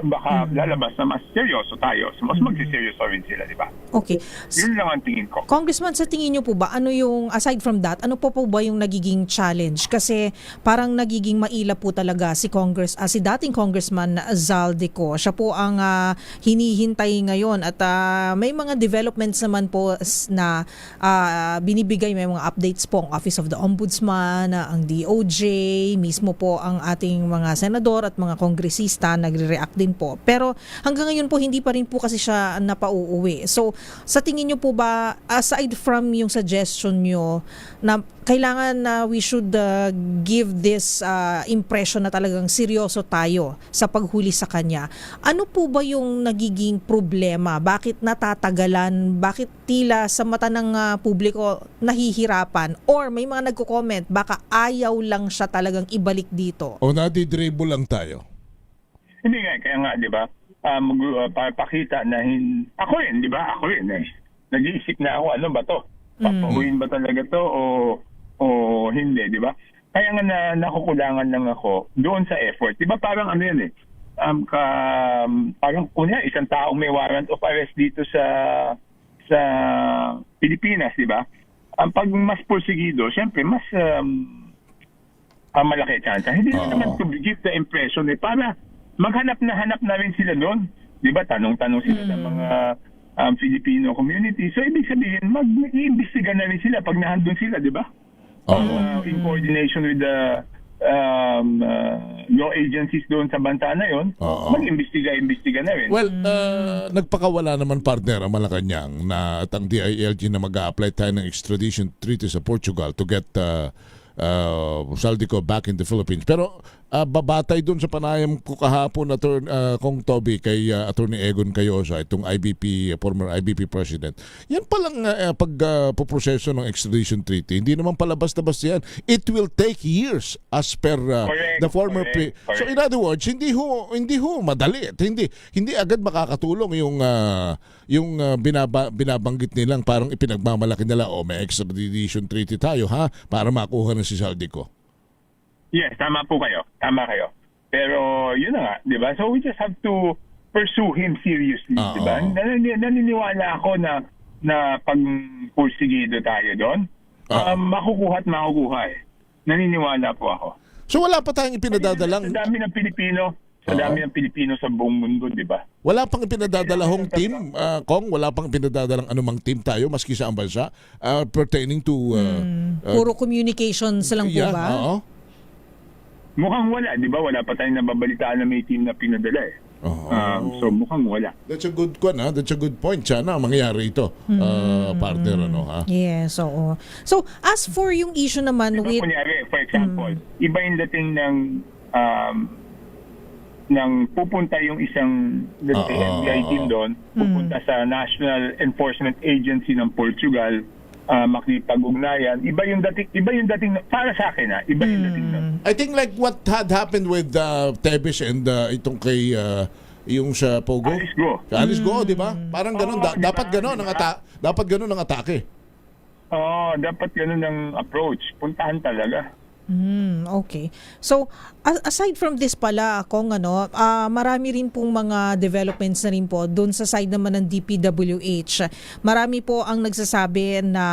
baka lalabas na mas seryoso tayo. So, mas magsiseryoso rin sila, di ba? Okay. Yun lang ang tingin ko. Congressman, sa tingin niyo po ba, ano yung, aside from that, ano po ba yung nagiging challenge? Kasi parang nagiging maila po talaga si dating Congressman Zaldico. Siya po ang hinihintay ngayon at may mga developments naman po na binibigay, may mga updates po ang Office of the Ombudsman, ang DOJ, mismo po ang ating mga senador at mga kongresista nagre-react din po. Pero hanggang ngayon po hindi pa rin po kasi siya napauuwi. So sa tingin niyo po ba, aside from yung suggestion niyo na kailangan na we should give this impression na talagang seryoso tayo sa paghuli sa kanya, ano po ba yung nagiging problema? Bakit natatagalan? Bakit tila sa mata ng publiko nahihirapan? Or may mga nagko-comment, baka ayaw lang siya talagang ibalik dito? O nadi-dribble lang tayo? Hindi nga, kaya nga, di ba? Pakita na ako rin, di ba? Ako rin eh. Nag-iisip na ako, ano ba to? Papauwiin ba talaga to o hindi, di ba? Kaya nga nakukulangan lang ako doon sa effort. Di ba parang ano yan eh? Parang kunya, isang taong may warrant of arrest dito sa Pilipinas, di ba? Pag mas porsigido, syempre mas malaki chance. Hindi naman to give the impression eh, para maghanap na rin sila doon. Di ba? Tanong-tanong sila ng mga Filipino community. So, ibig sabihin, mag-iimbestiga na rin sila pag nahandun sila, di ba? In coordination with the law agencies doon sa bansa na yun, mag-imbestiga na rin. Well, nagpakawala naman partner ang Malacanang na at ang DILG na mag-a-apply tayo ng extradition treaty sa Portugal to get Zaldico back in the Philippines. Pero babatay doon sa panayam ko kahapon Kong Toby kay Attorney Egon Cayosa, itong former IBP president. Yan palang pagpoproseso ng extradition treaty. Hindi naman pala basta-basta yan. It will take years as per the former So in other words, hindi ho madali. Hindi agad makakatulong yung binabanggit nilang parang ipinagmamalaki nila may extradition treaty tayo para makuha na si Zaldico. Yes, tama po kayo. Tama kayo. Pero yun na nga, di ba? So we just have to pursue him seriously, di ba? Naniniwala ako na pag pursigido tayo doon, makukuha at makukuha eh. Naniniwala po ako. So wala pa tayong ipinadadalang... Sa dami ng Pilipino sa buong mundo, di ba? Wala pang ipinadadalahong team, Kong? Wala pang ipinadadalang anumang team tayo, maski sa ang bansa, pertaining to... puro communications lang po ba? Mukhang wala, di ba? Wala pa tayong nababalitaan na may team na pinadala eh. So mukhang wala. That's a good That's a good point. Sana mangyayari ito, partner, Yes, oo. So, as for yung issue naman diba, with... Kunyari, for example, iba yung dating ng pupunta yung isang FBI team doon, pupunta sa National Enforcement Agency ng Portugal, makipag-ugnayan. Iba yung dating para sa akin iba yung dating nun. I think like what had happened with Tebes and itong kay yung sa Pogo. Alice Go, di ba? Parang ganun. Dapat ganun ang atake. Dapat ganun ang approach. Puntahan talaga. Okay. So, aside from this pala, marami rin pong mga developments na rin po doon sa side naman ng DPWH. Marami po ang nagsasabi na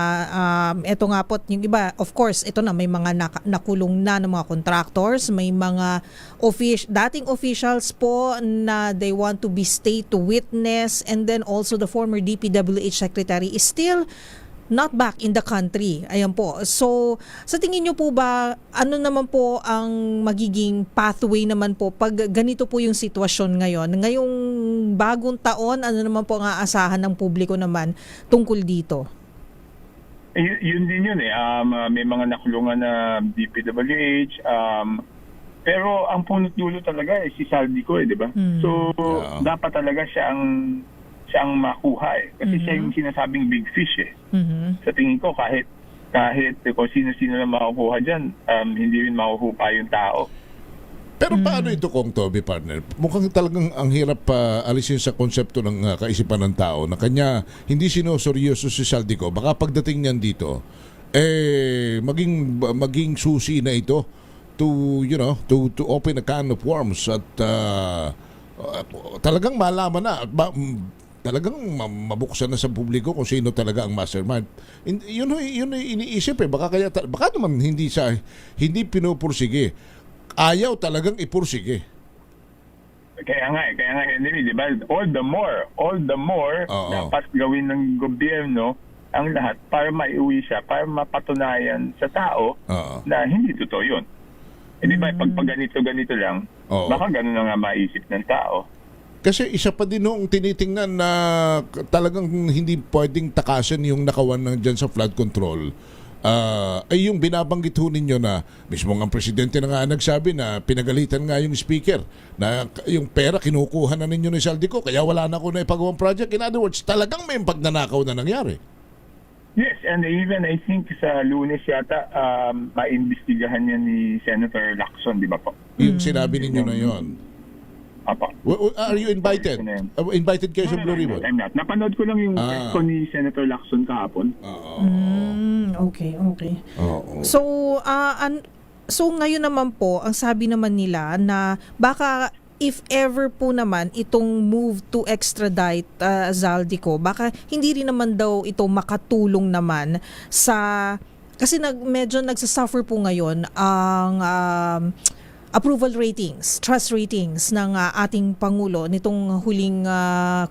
eto nga po, yung iba, of course, ito na, may mga nakulong na ng mga contractors, may mga dating officials po na they want to be state witness, and then also the former DPWH secretary is still not back in the country. Ayan po. So, sa tingin nyo po ba, ano naman po ang magiging pathway naman po pag ganito po yung sitwasyon ngayon? Ngayong bagong taon, ano naman po ang aasahan ng publiko naman tungkol dito? Yun din yun eh. May mga nakulungan na DPWH. Pero ang punot dulo talaga si Zaldico di ba? So, dapat talaga siya ang makuha eh. Kasi siya yung sinasabing big fish eh. Sa tingin ko, kahit kung sino-sino na makukuha dyan, hindi rin makukuha yung tao. Pero paano ito, Kong Toby, partner? Mukhang talagang ang hirap alisin sa konsepto ng kaisipan ng tao na kanya hindi sinoseryoso si Zaldico. Baka pagdating niyan dito, maging susi na ito to open a can of worms at talagang malaman na, talagang mabuksan na sa publiko kung sino talaga ang mastermind. Yun ay iniisip baka naman hindi pinupursige. Ayaw talagang ipursige. Kaya nga Henry, di ba? All the more dapat gawin ng gobyerno ang lahat para maiuwi siya, para mapatunayan sa tao na hindi totoo yun. Di ba, pag ganito lang, baka ganun na nga maisip ng tao. Kasi isa pa din nung tinitingnan na talagang hindi pwedeng takasan yung nakawan ng dyan sa flood control. Ay yung binabanggit ho ninyo na mismo ang presidente na nga nagsabi na pinagalitan nga yung speaker na yung pera kinukuha na ninyo ni Saldico kaya wala na ako na ipagawang project. In other words, talagang may pagnanakaw na nangyari. Yes, and even I think sa Lunes yata maimbestigahan niya ni Senator Lacson, di ba po? Yung sinabi ninyo na yon. Apa. Are you invited? Invited kayo sa Blue Ribbon? I'm not. Napanood ko lang yung press ko ni Senator Lacson kahapon. Okay. So ngayon naman po, ang sabi naman nila na baka if ever po naman itong move to extradite Zaldico, baka hindi rin naman daw ito makatulong naman sa kasi medyo nagsasuffer po ngayon ang approval ratings, trust ratings ng ating Pangulo nitong huling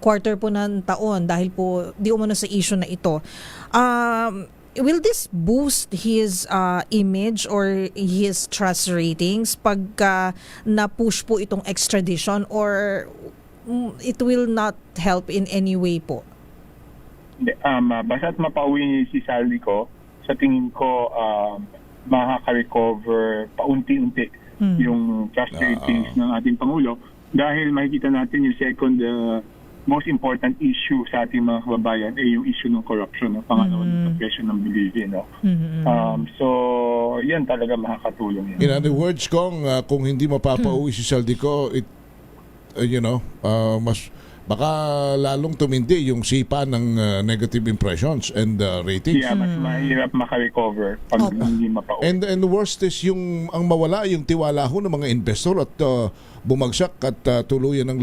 quarter po ng taon dahil po di umano sa issue na ito. Will this boost his image or his trust ratings pagka na-push po itong extradition or it will not help in any way po? Basta't mapauwi niya si Saldico, sa tingin ko makaka-recover paunti-unti yung trust ratings ng ating Pangulo dahil makikita natin yung second most important issue sa ating mga kababayan ay yung issue ng corruption, pangalawa ng presyo ng bilihin. So, yan talaga makakatulong yan. In other words, kung hindi mapapauwi si Saldico, mas baka lalong tumindi yung sipa ng negative impressions and ratings. Yeah, mas mahirap maka-recover pag hindi mapauwi. And the worst is yung ang mawala yung tiwala ho ng mga investor at bumagsak at tuluyan ng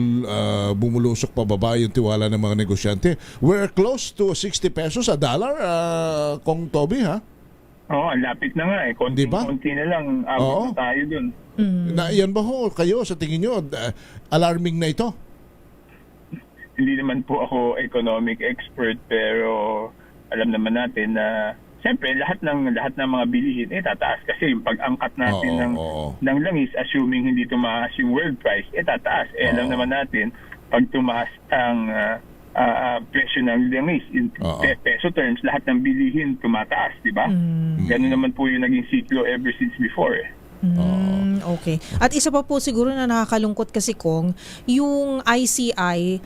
bumulusok pababa yung tiwala ng mga negosyante. We're close to 60 pesos a dollar, Kong Toby, ha? Oo, ang lapit na nga eh. Konti na lang, abot na tayo dun. Yan ba ho, kayo sa tingin nyo, alarming na ito? Hindi naman po ako economic expert pero alam naman natin na siyempre lahat ng mga bilihin tataas kasi yung pag-angkat natin ng langis assuming hindi tumaas yung world price tataas. Alam naman natin pag tumaas ang presyo ng langis in peso terms lahat ng bilihin tumataas, di ba? Ganun naman po yung naging siklo ever since before Okay. At isa pa po siguro na nakakalungkot kasi Kong, yung ICI,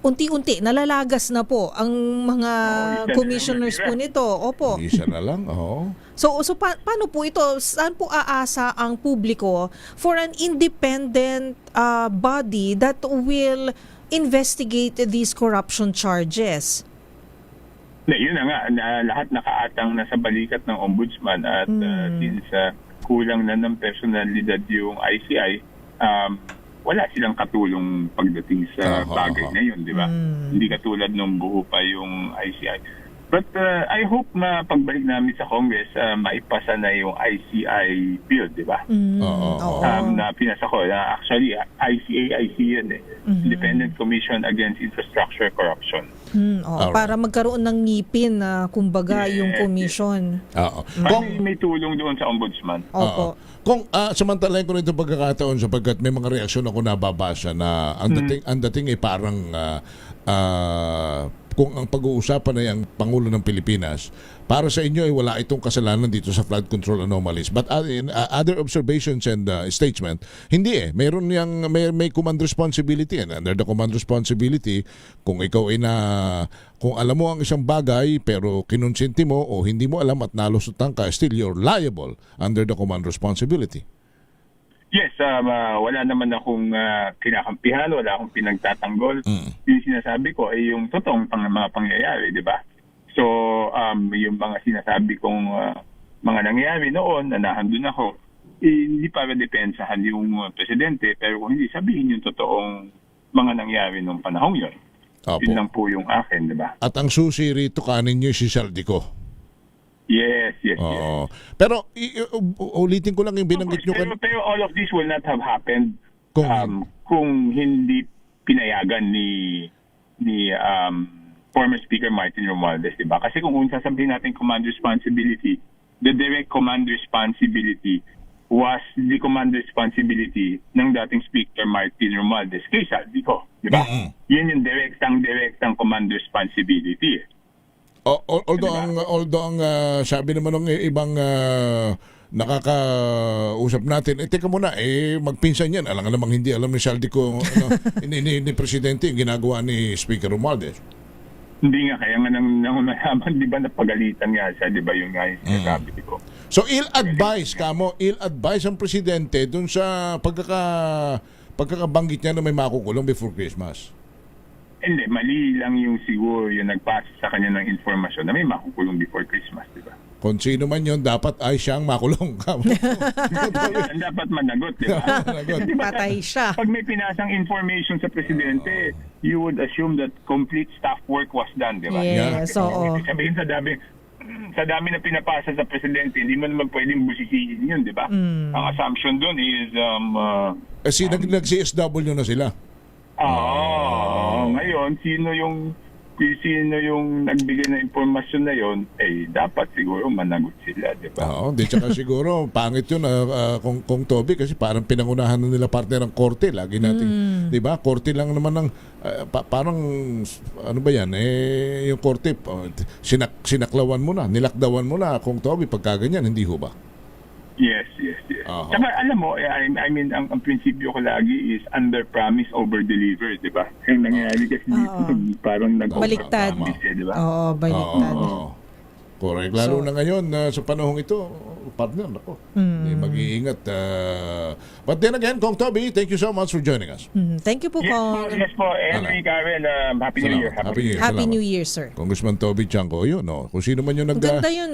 unti-unti nalalagas na po ang mga commissioners po nito. Opo. Isa na lang, So paano po ito? Saan po aasa ang publiko for an independent body that will investigate these corruption charges? Yun na nga, lahat nakaatang nasa balikat ng ombudsman at since kulang na ng personalidad yung ICI, wala silang katulong pagdating sa bagay na yun, di ba? Hindi katulad nung buo pa yung ICI. But I hope na pagbalik namin sa Congress, maipasa na yung ICI bill, di ba? Na pinasa ko. Actually, ICAIC yun Independent Commission Against Infrastructure Corruption. Para magkaroon ng ngipin na kumbaga yung commission. May tulong doon sa ombudsman. Kung samantalahin ko nito pagkakataon sapagkat may mga reaksyon ako nababasa na ang dating ay parang kung ang pag-uusapan ay ang Pangulo ng Pilipinas, para sa inyo ay wala itong kasalanan dito sa flood control anomalies. But in other observations and statement, hindi Mayroon may command responsibility. And under the command responsibility, kung ikaw ay kung alam mo ang isang bagay pero kinonsinti mo o hindi mo alam at nalusutan ka, still you're liable under the command responsibility. Yes, wala naman akong kinakampihan, wala akong pinagtatanggol. Yung sinasabi ko ay yung totoong mga pangyayari, di ba? So, yung mga sinasabi kong mga nangyayari noon na nahandun ako, hindi para depensahan yung presidente, pero kung hindi, sabihin yung totoong mga nangyari nung panahong yun. Opo. Yun lang po yung akin, di ba? At ang susi rito, kanin nyo si Saldico. Yes. Oo. Pero ulitin ko lang yung binanggit nyo. Pero all of this will not have happened Kung hindi pinayagan ni former Speaker Martin Romualdez, di ba? Kasi kung sasabihin natin command responsibility, the direct command responsibility was the command responsibility ng dating Speaker Martin Romualdez kay Saldico, di ba? Yun yung direktang command responsibility. Although ang sabi naman ng ibang nakakausap natin, teka muna, magpinsan yan. Alam nga namang hindi alam ni Saldico ni Presidente yung ginagawa ni Speaker Romualdez. Hindi nga, kaya nga nang nalaman, di ba, napagalitan nga siya, di ba, yung nga yung sinasabi ko. So, ill-advise ang Presidente dun sa pagkakabanggit niya na may makukulong before Christmas. Hindi, mali lang yung siguro yung nagpasa sa kanya ng informasyon na may makukulong before Christmas, di ba? Kung sino man yun, dapat ay siyang makulong. Dapat managot, di ba? Patay siya. Pag may pinasang information sa presidente, you would assume that complete staff work was done, di ba? Yes, oo. Ibig sabihin sa dami na pinapasa sa presidente, hindi mo naman pwedeng busisihin yun, di ba? Ang assumption doon is nag-CSW na sila. Ngayon, sino yung nagbigay ng impormasyon na yon, dapat siguro managot sila, di ba? Oo, di tsaka siguro pangit yun kung Toby, kasi parang pinangunahan na nila partner ng korte. Lagi natin, di ba? Korte lang naman ng parang ano ba yan? Yung korte, sinaklawan mo na, nilakdawan mo na kung Toby, pagkaganyan, hindi ho ba? Yes. Saka alam mo, I mean, ang prinsipyo ko lagi is under-promise, over-deliver, di ba? Yung nangyayari kasi dito, parang baliktad. Di ba? Oo, baliktad. Correct. Lalo na ngayon, sa panahong ito, partner, ako. Mag-iingat. But then again, Kong Toby, thank you so much for joining us. Thank you po, Kong. Yes po, Henry, Karen, Happy New Year. Happy New Year, sir. Congressman Toby Chanco, yun, no? Kung sino man yung Ganda yun,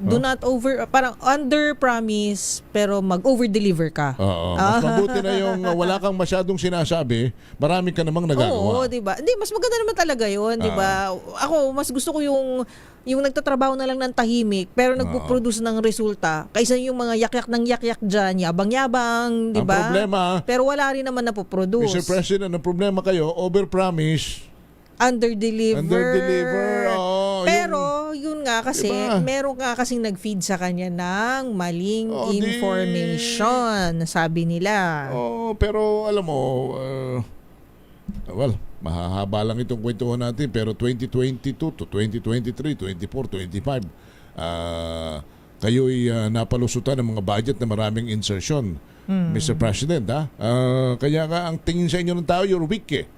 Do not parang under-promise, pero mag-over-deliver ka. Oo. Mas mabuti na yung wala kang masyadong sinasabi, marami ka namang nagagawa. Oo, di ba? Hindi, mas maganda naman talaga yun, di ba? Ako, mas gusto ko yung nagtatrabaho na lang ng tahimik, pero nagpo-produce ng resulta, kaysa yung mga yak-yak ng yak-yak dyan, yabang-yabang, di ba? Ang problema, pero wala rin naman napoproduce. Mr. President, ang problema kayo, over-promise, under-deliver. Pero, yun nga kasi, meron nga kasing nag-feed sa kanya ng maling information, sabi nila. Pero alam mo, mahahaba lang itong kwentuhan natin, pero 2022 to 2023, 24, 25, kayo'y napalusutan ng mga budget na maraming insertion, Mr. President. Kaya nga, ang tingin sa inyo ng tao, you're weak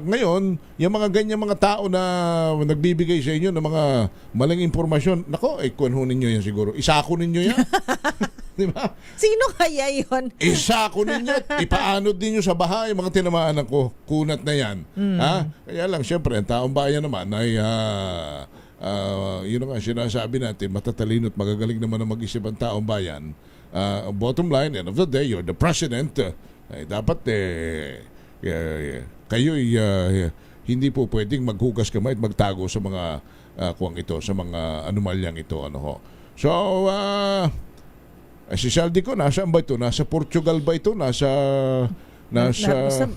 ngayon, yung mga ganyan mga tao na nagbibigay sa inyo ng mga maling impormasyon, nako, kuhanin nyo yan siguro. Isako ninyo yan. Di ba? Sino kaya yun? Isako ninyo, ipaanod ninyo sa baha yung mga tinamaan ng kunat na yan. Kaya lang, syempre, ang taong bayan naman ay yun nga, sinasabi natin, matatalino at magagaling naman ang mag-isip ang taong bayan. Bottom line, end of the day, you're the president. Dapat kayo hindi po pwedeng maghugas kamay at magtago sa mga kuwang ito, sa mga anomalyang ito. So, si Saldico, nasaan ba ito? Nasa Portugal ba ito? Nasa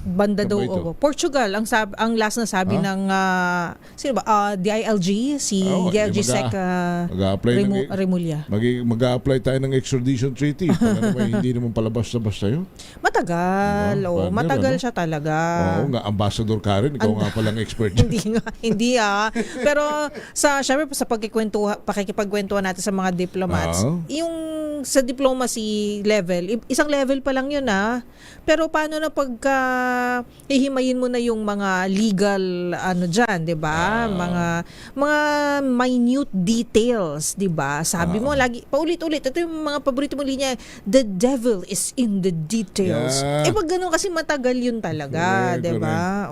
banda daw. Portugal, ang last na sabi ng sino ba? DILG, si DILG Sec Remulla. Mag-a-apply tayo ng extradition treaty. Hindi naman palabas sa basta yun. Matagal. Matagal siya talaga. Oo nga, Ambassador Karen, ikaw nga palang expert dyan. Hindi Pero syempre sa pakikipagkwentuhan natin sa mga diplomats, yung sa diplomacy level, isang level pa lang yun Pero paano na pagka hihimayin mo na yung mga legal diyan, 'di ba? Mga minute details, 'di ba? Sabi mo lagi paulit-ulit, ito yung mga paborito mong linya, the devil is in the details. Pag ganun kasi matagal yun talaga, 'di ba?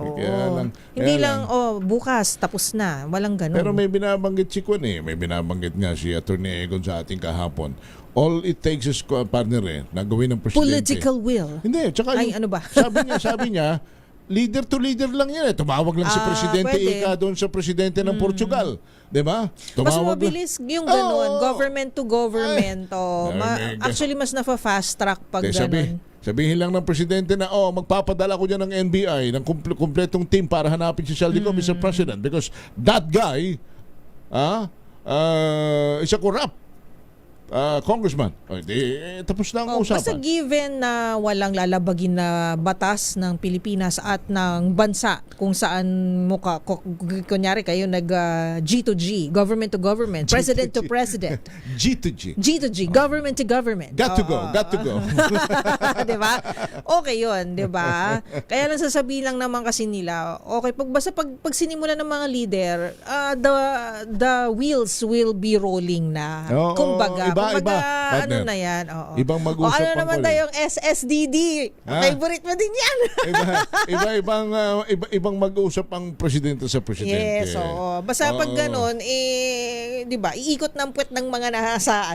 Hindi lang bukas tapos na, walang ganun. Pero may binabanggit si Kwan may binabanggit nga si Attorney Egon sa ating kahapon. all it takes is, partner na gawin ng presidente. Political will. Hindi, tsaka Ay, ano ba? sabi niya, leader to leader lang yan. Tumawag lang si Presidente pwede. Ika doon sa Presidente ng Portugal. Di ba? Mas mabilis yung ganun. Government to government. Actually, mas nafa-fast track pag ganun. Sabihin lang ng Presidente na, magpapadala ko dyan ng NBI, ng kumpletong team para hanapin si Saldico, Mr. President. Because that guy, is a corrupt congressman. Tapos na ang usapan. Basta given na walang lalabagin na batas ng Pilipinas at ng bansa kung saan kunyari kayo nag G2G, government to government, president to president. G2G, government to government. Got to go. Diba? Okay yun, diba? Kaya lang sasabihin lang naman kasi nila, okay, pag sinimula ng mga leader, the wheels will be rolling na. Kumbaga, ano na yan. Ibang mag-usap ano naman tayong SSDD. Favorite mo din yan. ibang mag-usap ang presidente sa presidente. Yes, oo. Basta pag ganun, di ba, iikot ng puwet ng mga nasa,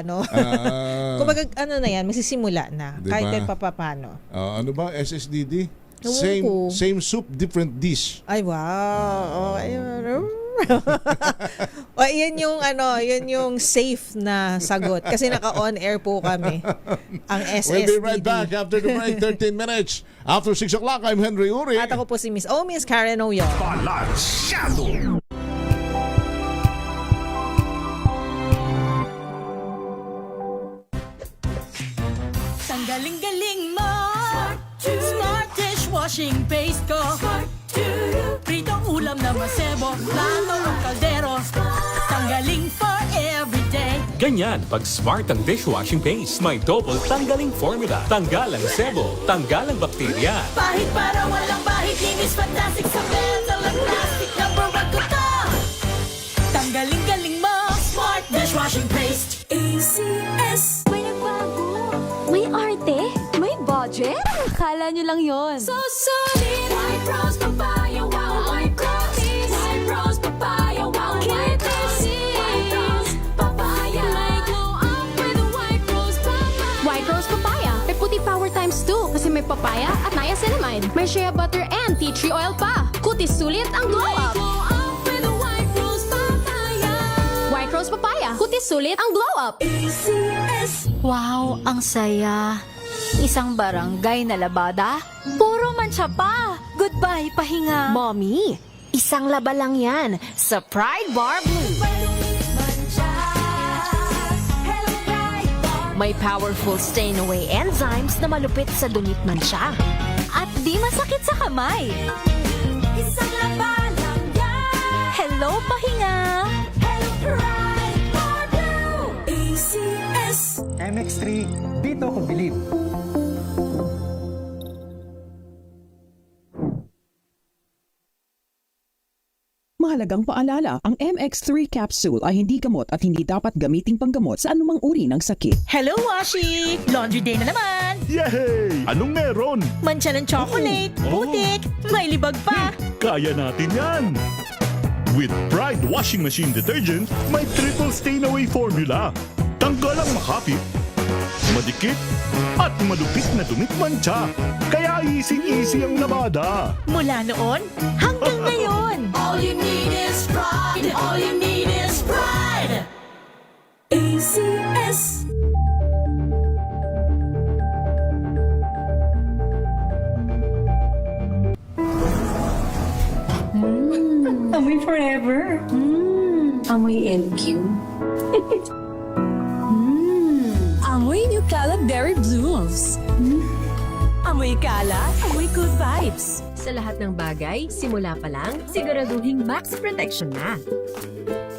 kumbaga, ano na yan, masisimula na. Diba? Kahit papapano. Ano ba, SSDD? Ewan ko. Same soup, different dish. Ay, wow. Ayun. Yan yung safe na sagot kasi naka-on air po kami ang SSDD. We'll be right back after the break, 13 minutes. After 6 o'clock, I'm Henry Uri. At ako po si Miss Karen Oyong. Balansyado. Ang galing-galing mo, Smart dishwashing paste ko, pritong ulam na masebo, plato o kaldero, tanggaling for everyday. Ganyan, pag Smart ang dishwashing paste, may double tanggaling formula. Tanggal ang sebo, tanggal ang bakterya. Bahit para walang bahit, linis fantastic sa metal at plastic, number 1 ko to. Tanggaling-galing mo, Smart dishwashing paste. ACS. May nagbago. May arte. May budget. Akala nyo lang yon. So solid. White Rose Papaya, wow, White Rose. White Rose Papaya, wow, White Rose. White Rose Papaya. May glow up with a White Rose Papaya. White Rose Papaya. May puti power times 2 kasi may papaya at niacinamide. May shea butter and tea tree oil pa. Kutis sulit ang glow up. Glow up with a White Rose Papaya. White Rose Papaya. Kutis sulit ang glow up. ACS. Wow, ang saya. Isang barangay na labada, puro mancha pa. Goodbye, pahinga. Mommy, isang laba lang yan sa Pride Bar Blue. May powerful stain-away enzymes na malupit sa dunit mancha. At di masakit sa kamay. Isang laba lang yan. Hello, pahinga. Hello, Pride Bar Blue. ACS. MX3, dito ko bilib. Mahalagang paalala, ang MX3 capsule ay hindi gamot at hindi dapat gamiting panggamot sa anumang uri ng sakit. Hello, Washi! Laundry day na naman! Yay! Anong meron? Mancha ng chocolate, putik, may libag pa! Kaya natin yan! With Pride Washing Machine Detergent, may triple stain-away formula. Tanggal ang makapit, madikit, at malupit na dumit mancha. Kaya easy-easy ang labada. Mula noon hanggang ngayon. All you need is pride. All you need is pride. ACS. Amoy forever. Amoy LQ. Amoy New Caleb Berry Blooms. Amoy kalat, amoy good vibes. Sa lahat ng bagay, simula pa lang, siguraduhing max protection na.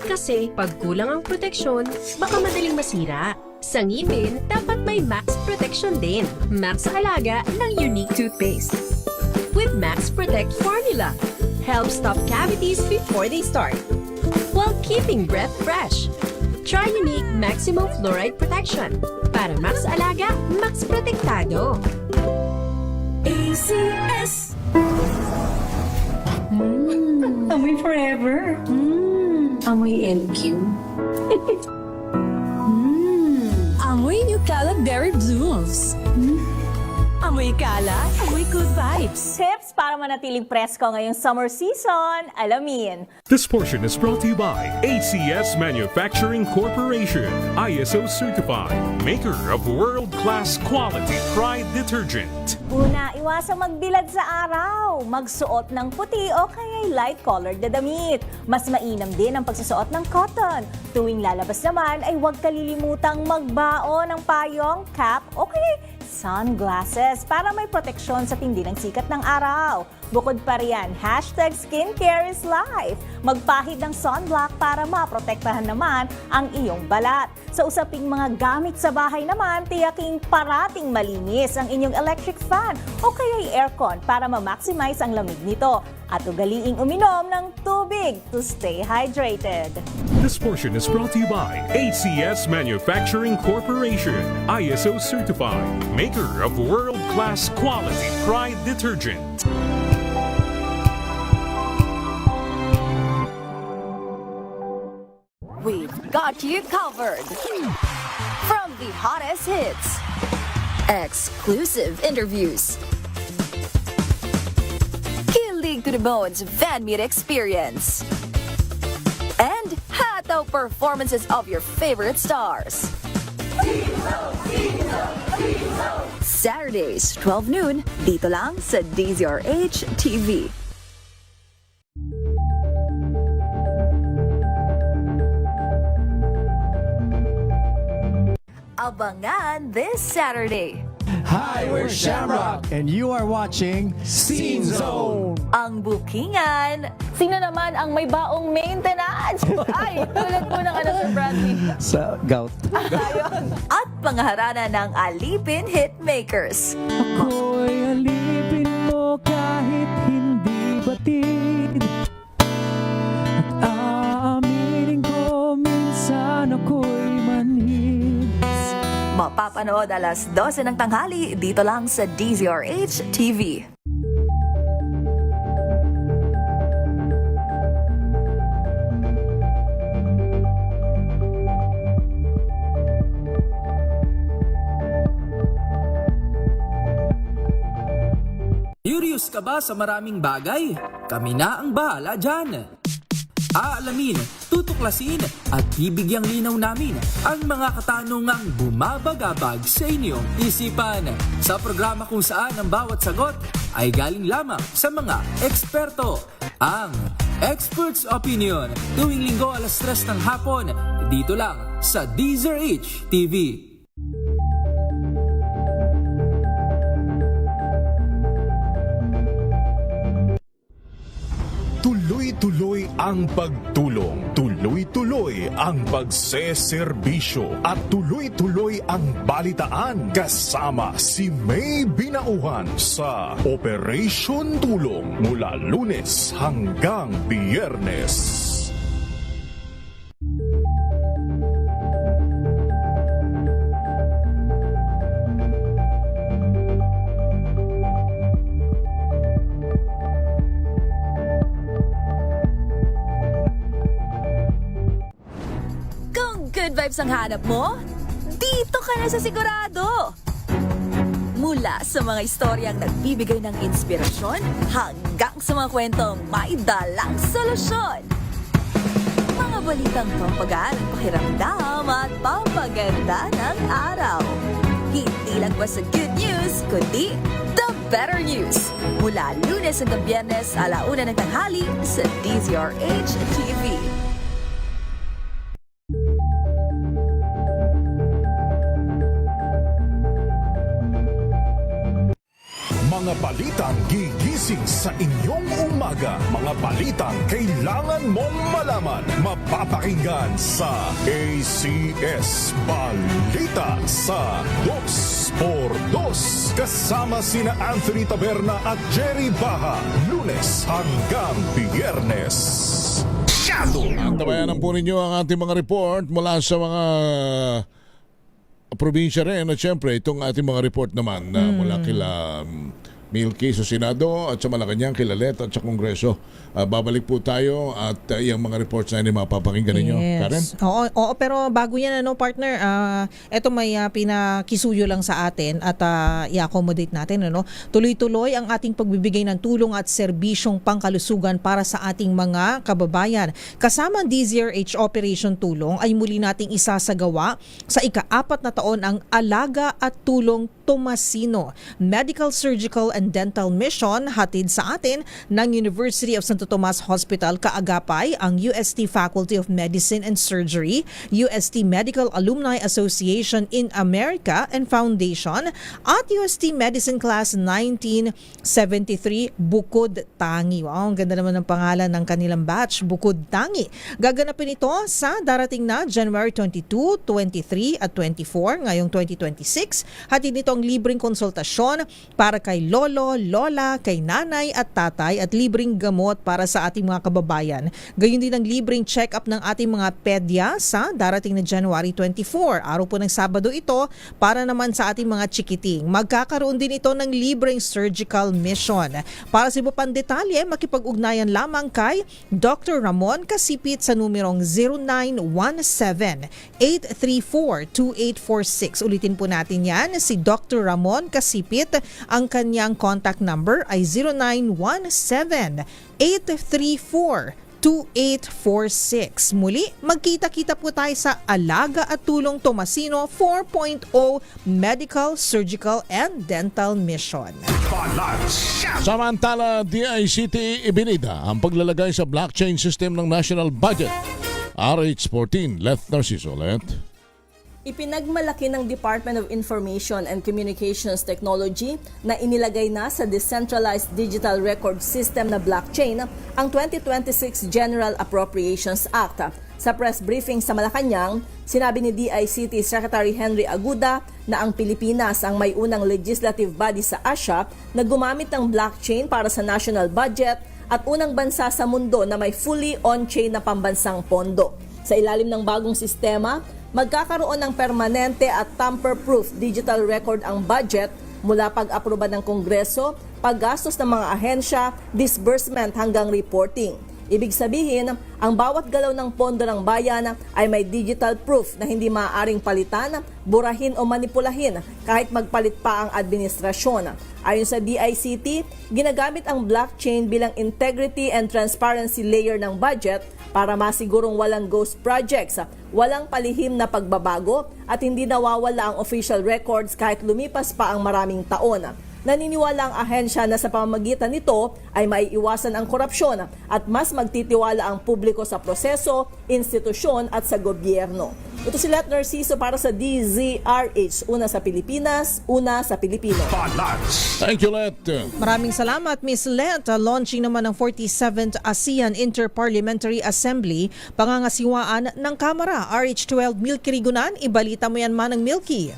Kasi pag kulang ang proteksyon, baka madaling masira. Sa ngipin, dapat may max protection din. Max Alaga ng Unique Toothpaste. With Max Protect Formula, helps stop cavities before they start, while keeping breath fresh. Try Unique Maximum Fluoride Protection. Para Max Alaga, Max Protektado. ACS. Amoy forever. Amoy LQ. Amoy Amoy Nucala Berry Blooms. Amoy kala, amoy good vibes. Tips para manatiling presko ngayong summer season, alamin. This portion is brought to you by ACS Manufacturing Corporation, ISO certified, maker of world-class quality Pride detergent. Una, iwasang magbilad sa araw. Magsuot ng puti o kaya light-colored na damit. Mas mainam din ang pagsusuot ng cotton. Tuwing lalabas naman ay huwag kalilimutang magbaon ng payong, cap o kaya sunglasses para may proteksyon sa tindi ng sikat ng araw. Bukod pa riyan, #skincare is life. Magpahid ng sunblock para maprotektahan naman ang iyong balat. Sa usaping mga gamit sa bahay naman, tiyaking parating malinis ang inyong electric fan o kaya aircon para ma-maximize ang lamig nito. At ugaliing uminom ng tubig to stay hydrated. This portion is brought to you by ACS Manufacturing Corporation, ISO certified, maker of world-class quality Pride detergent. We've got you covered. From the hottest hits, exclusive interviews, kilig to the bones fan meet experience, and hataw performances of your favorite stars. Saturdays, 12 noon, dito lang sa DZRH TV. Abangan this Saturday. Hi, we're Shamrock, and you are watching Scene Zone. Ang bookingan. Sino naman ang may baong maintenance? Ay, tulad po ng Sir Bradley. Sa gout. Ayun. At pangaharana ng Alipin Hitmakers. Ako'y alipin mo kahit hindi batid. At aaminin ko minsan ako'y manhid. Mapapanood alas 12 ng tanghali dito lang sa DZRH TV. Curious ka ba sa maraming bagay? Kami na ang bahala dyan. Aalamin, tutuklasin at bibigyang linaw namin ang mga katanungang bumabagabag sa inyong isipan. Sa programa kung saan ang bawat sagot ay galing lamang sa mga eksperto. Ang Expert's Opinion, tuwing linggo alas 3 ng hapon, dito lang sa DZRH TV. Tuloy-tuloy ang pagtulong, tuloy-tuloy ang pagseserbisyo at tuloy-tuloy ang balitaan kasama si May Binauhan sa Operation Tulong mula Lunes hanggang Biyernes. Good vibes ang hanap mo? Dito ka na sa sigurado! Mula sa mga istoryang nagbibigay ng inspirasyon hanggang sa mga kwentong may dalang solusyon. Mga balitang pampagaan ang pakiramdam at pampaganda ng araw. Hindi lang basta good news, kundi the better news. Mula Lunes hanggang Biyernes, 1:00 ng tanghali sa DZRH TV. Mga balitang gigising sa inyong umaga. Mga balitang kailangan mong malaman. Mapapakinggan sa ACS Balita sa 2x2. Kasama sina Anthony Taberna at Jerry Baha. Lunes hanggang Biyernes. Antabayanan po ninyo ang ating mga report mula sa mga probinsya rin. At syempre, itong ating mga report naman na mula kila Milky sa Senado at sa Malacanang, Kilalet at sa Kongreso. Babalik po tayo at yung mga reports na hindi mapapakinggan ninyo. Karen? Oo, pero bago yan, partner, eto may pinakisuyo lang sa atin at i-accommodate natin. Tuloy-tuloy ang ating pagbibigay ng tulong at serbisyong pangkalusugan para sa ating mga kababayan. Kasama ang DZRH Operation Tulong ay muli nating isasagawa sa ika-4 na taon ang Alaga at Tulong Tomasino Medical, Surgical and Dental Mission, hatid sa atin ng University of Santo Tomas Hospital. Kaagapay ang UST Faculty of Medicine and Surgery, UST Medical Alumni Association in America and Foundation at UST Medicine Class 1973 Bukod Tangi. Wow, ang ganda naman ng pangalan ng kanilang batch, Bukod Tangi. Gaganapin ito sa darating na January 22, 23 at 24 ngayong 2026. Hatid nito ang libreng konsultasyon para kay lolo, lola, kay nanay at tatay at libreng gamot para sa ating mga kababayan. Gayon din ang libreng check-up ng ating mga pedya sa darating na January 24. Araw po ng Sabado ito para naman sa ating mga chikiting. Magkakaroon din ito ng libreng surgical mission. Para sa iba pang detalye, makipag-ugnayan lamang kay Dr. Ramon Kasipit sa numerong 0917-834-2846. Ulitin po natin yan, si Dr. Ramon Kasipit. Ang kanyang contact number ay 0917-834-2846. Muli, magkita-kita po tayo sa Alaga at Tulong Tomasino 4.0 Medical, Surgical and Dental Mission. Samantala, DICT ibinida ang paglalagay sa blockchain system ng national budget. RH14, Leth Narciso. Ipinagmalaki ng Department of Information and Communications Technology na inilagay na sa Decentralized Digital Record System na blockchain ang 2026 General Appropriations Act. Sa press briefing sa Malacanang, sinabi ni DICT Secretary Henry Aguda na ang Pilipinas ang may unang legislative body sa Asia na gumamit ng blockchain para sa national budget at unang bansa sa mundo na may fully on-chain na pambansang pondo. Sa ilalim ng bagong sistema, magkakaroon ng permanente at tamper-proof digital record ang budget mula pag-aproba ng Kongreso, paggastos ng mga ahensya, disbursement hanggang reporting. Ibig sabihin, ang bawat galaw ng pondo ng bayan ay may digital proof na hindi maaaring palitan, burahin o manipulahin kahit magpalit pa ang administrasyon. Ayon sa DICT, ginagamit ang blockchain bilang integrity and transparency layer ng budget para masigurong walang ghost projects, walang palihim na pagbabago at hindi nawawala ang official records kahit lumipas pa ang maraming taon. Naniniwala ang ahensya na sa pamamagitan nito ay maiiwasan ang korupsyon at mas magtitiwala ang publiko sa proseso, institusyon at sa gobyerno. Ito si Leth Narciso para sa DZRH. Una sa Pilipinas, una sa Pilipino. Thank you, Leth. Maraming salamat, Ms. Leth. Launching naman ng 47th ASEAN Inter-Parliamentary Assembly, pangangasiwaan ng Kamara. RH12 Milky Rigunan, ibalita mo yan manang Milky.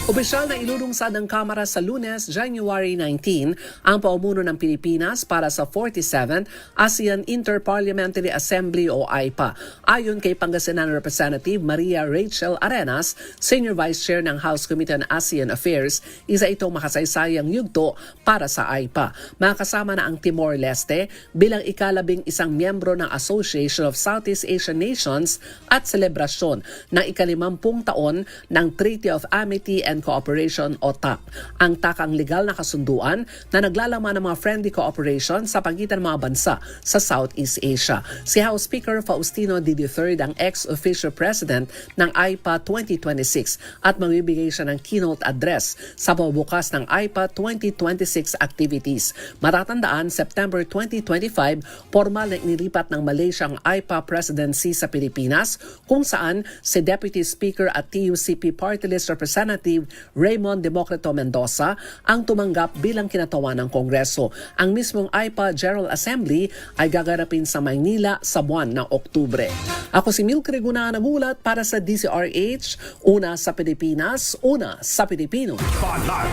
Opisyal na ilulunsad ng Kamara sa Lunes, January 19, ang paumuno ng Pilipinas para sa 47th ASEAN Inter-Parliamentary Assembly o AIPA. Ayon kay Pangasinan Representative Maria Rachel Arenas, Senior Vice Chair ng House Committee on ASEAN Affairs, isa itong makasaysayang yugto para sa AIPA. Makasama na ang Timor-Leste bilang ika-11 miyembro ng Association of Southeast Asian Nations at selebrasyon ng ika-50 taon ng Treaty of Amity and Cooperation o TAC. Ang TAC ang legal na kasunduan na naglalaman ng mga friendly cooperation sa pagitan ng mga bansa sa Southeast Asia. Si House Speaker Faustino D. III ang ex-officio president ng AIPA 2026 at magbibigay siya ng keynote address sa pagbubukas ng AIPA 2026 activities. Matatandaan, September 2025, formal na inilipat ng Malaysia ang AIPA presidency sa Pilipinas kung saan si Deputy Speaker at TUCP Party List Representative Raymond Democrito Mendoza ang tumanggap bilang kinatawan ng Kongreso. Ang mismong AIPA General Assembly ay gaganapin sa Maynila sa buwan ng Oktubre. Ako si Milky Rigunan, nagulat para sa DZRH, una sa Pilipinas, una sa Pilipino.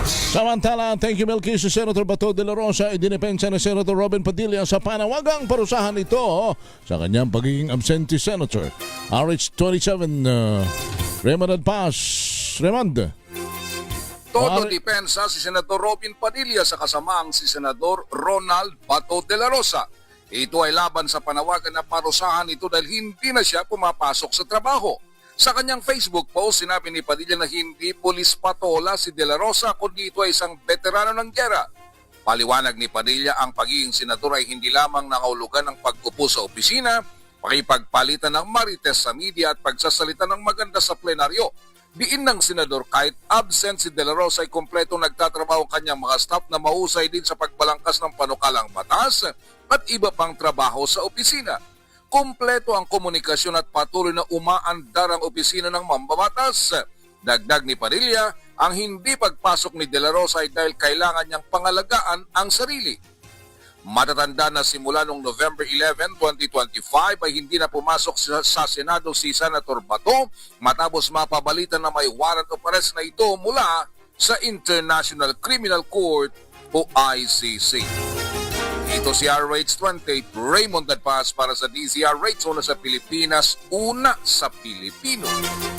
Samantala, thank you Milky. Si Senator Bato de la Rosa ay dinipensa ni Senator Robin Padilla sa panawagang parusahan ito sa kanyang pagiging absentee senator. RH27, Raymond Paz. Raymond. Todo depensa si Senador Robin Padilla sa kasamaang si Senador Ronald Bato de la Rosa. Ito ay laban sa panawagan na parusahan ito dahil hindi na siya pumapasok sa trabaho. Sa kanyang Facebook post, sinabi ni Padilla na hindi pulis patola si de la Rosa kundi ito ay isang veterano ng giyera. Paliwanag ni Padilla, ang pagiging senador ay hindi lamang nangahulugan ng pag-upo sa opisina, pakipagpalitan ng marites sa media at pagsasalita ng maganda sa plenaryo. Diin ng senador kahit absent si de la Rosa ay kompletong nagtatrabaho ang kanyang mga staff na mahusay din sa pagbalangkas ng panukalang batas at iba pang trabaho sa opisina. Kompleto ang komunikasyon at patuloy na umaandar ang opisina ng mambabatas. Dagdag ni Padilla, ang hindi pagpasok ni de la Rosa ay dahil kailangan niyang pangalagaan ang sarili. Matatanda na simula noong November 11, 2025 ay hindi na pumasok sa Senado si Senator Bato matapos mapabalita na may warrant of arrest na ito mula sa International Criminal Court o ICC. Ito si RH28, Raymond Dadpas para sa DZRH, una sa Pilipinas, una sa Pilipino.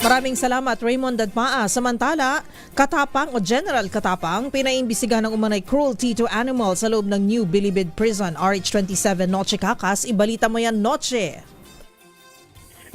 Maraming salamat, Raymond Dadmaa. Samantala, Katapang o General Katapang, pinaimbisigahan ng umanay cruelty to animals sa loob ng New Bilibid Prison. RH27, Noche Kakas, ibalita mo yan, Noche.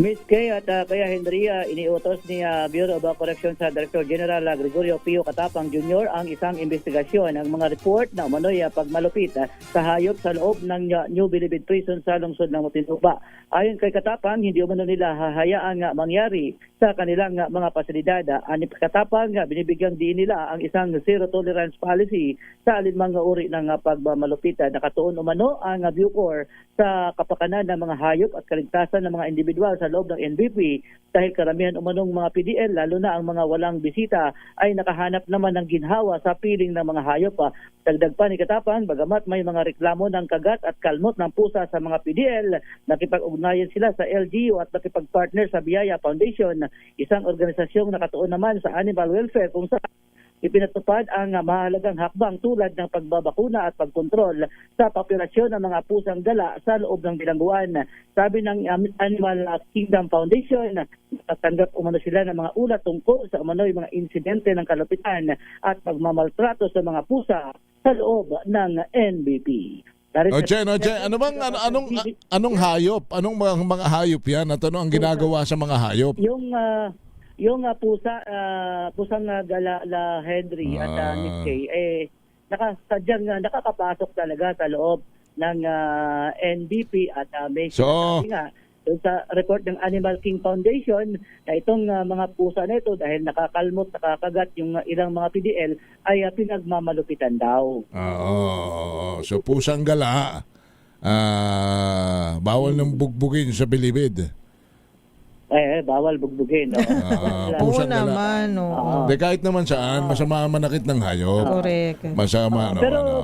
Miss Kay at kaya Henrya, iniutos ni Bureau of Corrections sa Director General Gregorio Pio Katapang Jr. ang isang investigasyon ng mga report na umano'y pagmalupit sa hayop sa loob ng New Bilibid Prison sa lungsod ng Muntinlupa. Ayon kay Katapang, hindi umano nila hahayaan mangyari sa kanilang mga pasilidad. Ani Katapang, binibigyang diin nila ang isang zero tolerance policy sa alinmang uri ng pagmalupit. Nakatuon umano ang Bucor sa kapakanan ng mga hayop at kaligtasan ng mga individual sa loob ng NBP dahil karamihan umanong mga PDL, lalo na ang mga walang bisita, ay nakahanap naman ng ginhawa sa piling ng mga hayop. Dagdag pa ni Katapang, bagamat may mga reklamo ng kagat at kalmot ng pusa sa mga PDL, nakipag-ugnayan sila sa LGU at nakipag-partner sa Biyaya Foundation, isang organisasyong nakatuon naman sa animal welfare kung saan ipinatupad ang mahalagang hakbang tulad ng pagbabakuna at pagkontrol sa populasyon ng mga pusang gala sa loob ng bilangguan. Sabi ng Animal Kingdom Foundation, tatanggap umano sila ng mga ulat tungkol sa umano'y mga insidente ng kalupitan at pagmamaltrato sa mga pusa sa loob ng NBP. Anong hayop? Anong mga hayop yan? At ano ang ginagawa sa mga hayop? Yung pusang gala la Henry at Miss Kay, sadyang nakakapasok talaga sa loob ng NBP at may sinasabi nga sa report ng Animal King Foundation na itong mga pusa na ito dahil nakakalmot, nakakagat yung ilang mga PDL ay pinagmamalupitan daw. So pusang gala, bawal nang bugbugin sa bilibid. Bawal bugbugin. Oo naman. De, kahit naman saan, masama manakit ng hayop. Correct. Masama. Pero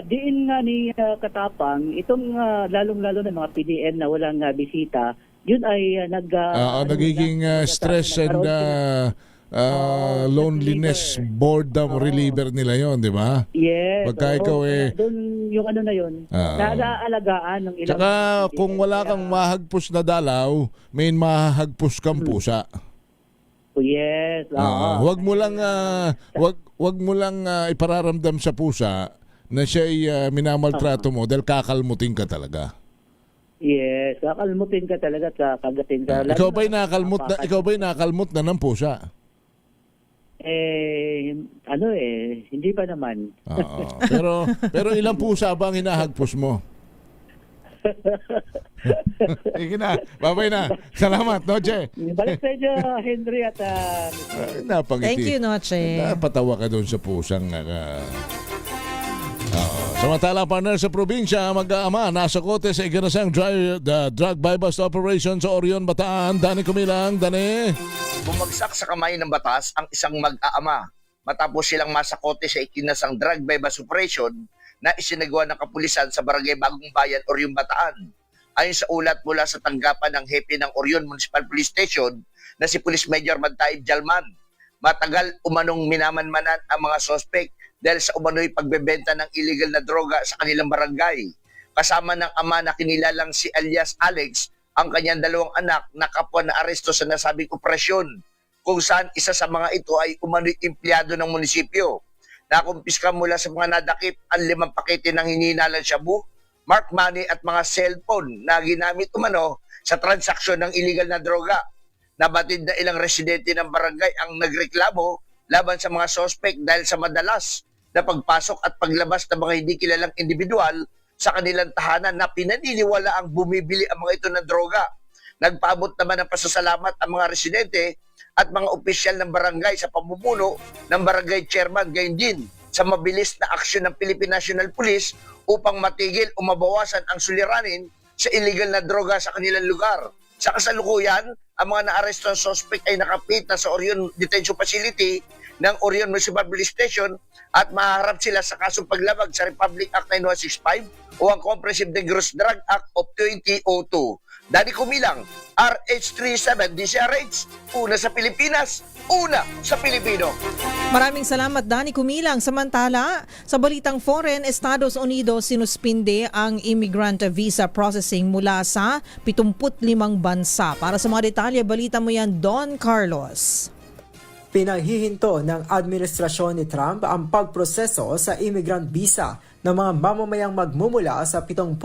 diin nga ni Katapang, itong lalong-lalo na mga PDL na walang bisita, yun ay nagiging stress and loneliness, boredom reliever nila yon, di ba? Yes. Pagka ikaw doon yung ano na yun, naaalagaan ng ilang... Tsaka kung wala kang mahagpos na dalaw, may mahagpos kang pusa. Yes. Wag mo lang ipararamdam sa pusa na siya'y minamaltrato mo dahil kakalmutin ka talaga. Yes, kakalmutin ka talaga at kagatin ka. Ikaw ba'y nakalmut na ng pusa? Hindi pa naman. Pero ilang pusa ba ang hinahagpos mo? Sige na, babay na. Salamat, Noche. Balik sa inyo, Henry at Thank you, Noche. Napatawa ka doon sa pusang samantala, partner sa probinsya, mag-aama, nasa kote sa iginasang drug buy-bust operation sa Orion, Bataan. Dani Kumilang, Dani. Bumagsak sa kamay ng batas ang isang mag-aama matapos silang masakote sa ikinasang drug buy-bust operation na isinagawa ng kapulisan sa Barangay Bagong Bayan, Orion, Bataan. Ayon sa ulat mula sa tanggapan ng hepe ng Orion Municipal Police Station na si Police Major Mantaib Jalman, matagal umanong minamanmanan ang mga sospek dahil sa umano'y pagbebenta ng illegal na droga sa kanilang barangay. Kasama ng ama na kinilalang si alias Alex, ang kanyang dalawang anak na kapwa na aresto sa nasabing operasyon. kung saan isa sa mga ito ay umano'y empleyado ng munisipyo. Nakumpiska mula sa mga nadakip ang 5 pakete ng hinihinalang shabu, marked money at mga cellphone na ginamit umano sa transaksyon ng illegal na droga. Nabatid na ilang residente ng barangay ang nagreklamo laban sa mga sospek dahil sa madalas na pagpasok at paglabas ng mga hindi kilalang individual sa kanilang tahanan na pinaniniwala ang bumibili ang mga ito ng droga. Nagpaabot naman ng pasasalamat ang mga residente at mga opisyal ng barangay sa pamumuno ng barangay chairman, gayon din sa mabilis na aksyon ng Philippine National Police upang matigil o mabawasan ang suliranin sa illegal na droga sa kanilang lugar. Sa kasalukuyan, ang mga naarestong suspect ay nakapit na sa Orion Detention Facility ng Orion Municipal Police Station at maharap sila sa kasong paglabag sa Republic Act 9165 o ang Comprehensive Dangerous Drug Act of 2002. Dani Kumilang, RH37 DCRH, una sa Pilipinas, una sa Pilipino. Maraming salamat, Danny Kumilang. Samantala, sa balitang foreign, Estados Unidos sinuspinde ang immigrant visa processing mula sa 75 bansa. Para sa mga detalye, balita mo yan, Don Carlos. Pinaghihinto ng administrasyon ni Trump ang pagproseso sa immigrant visa ng mga mamamayang magmumula sa 75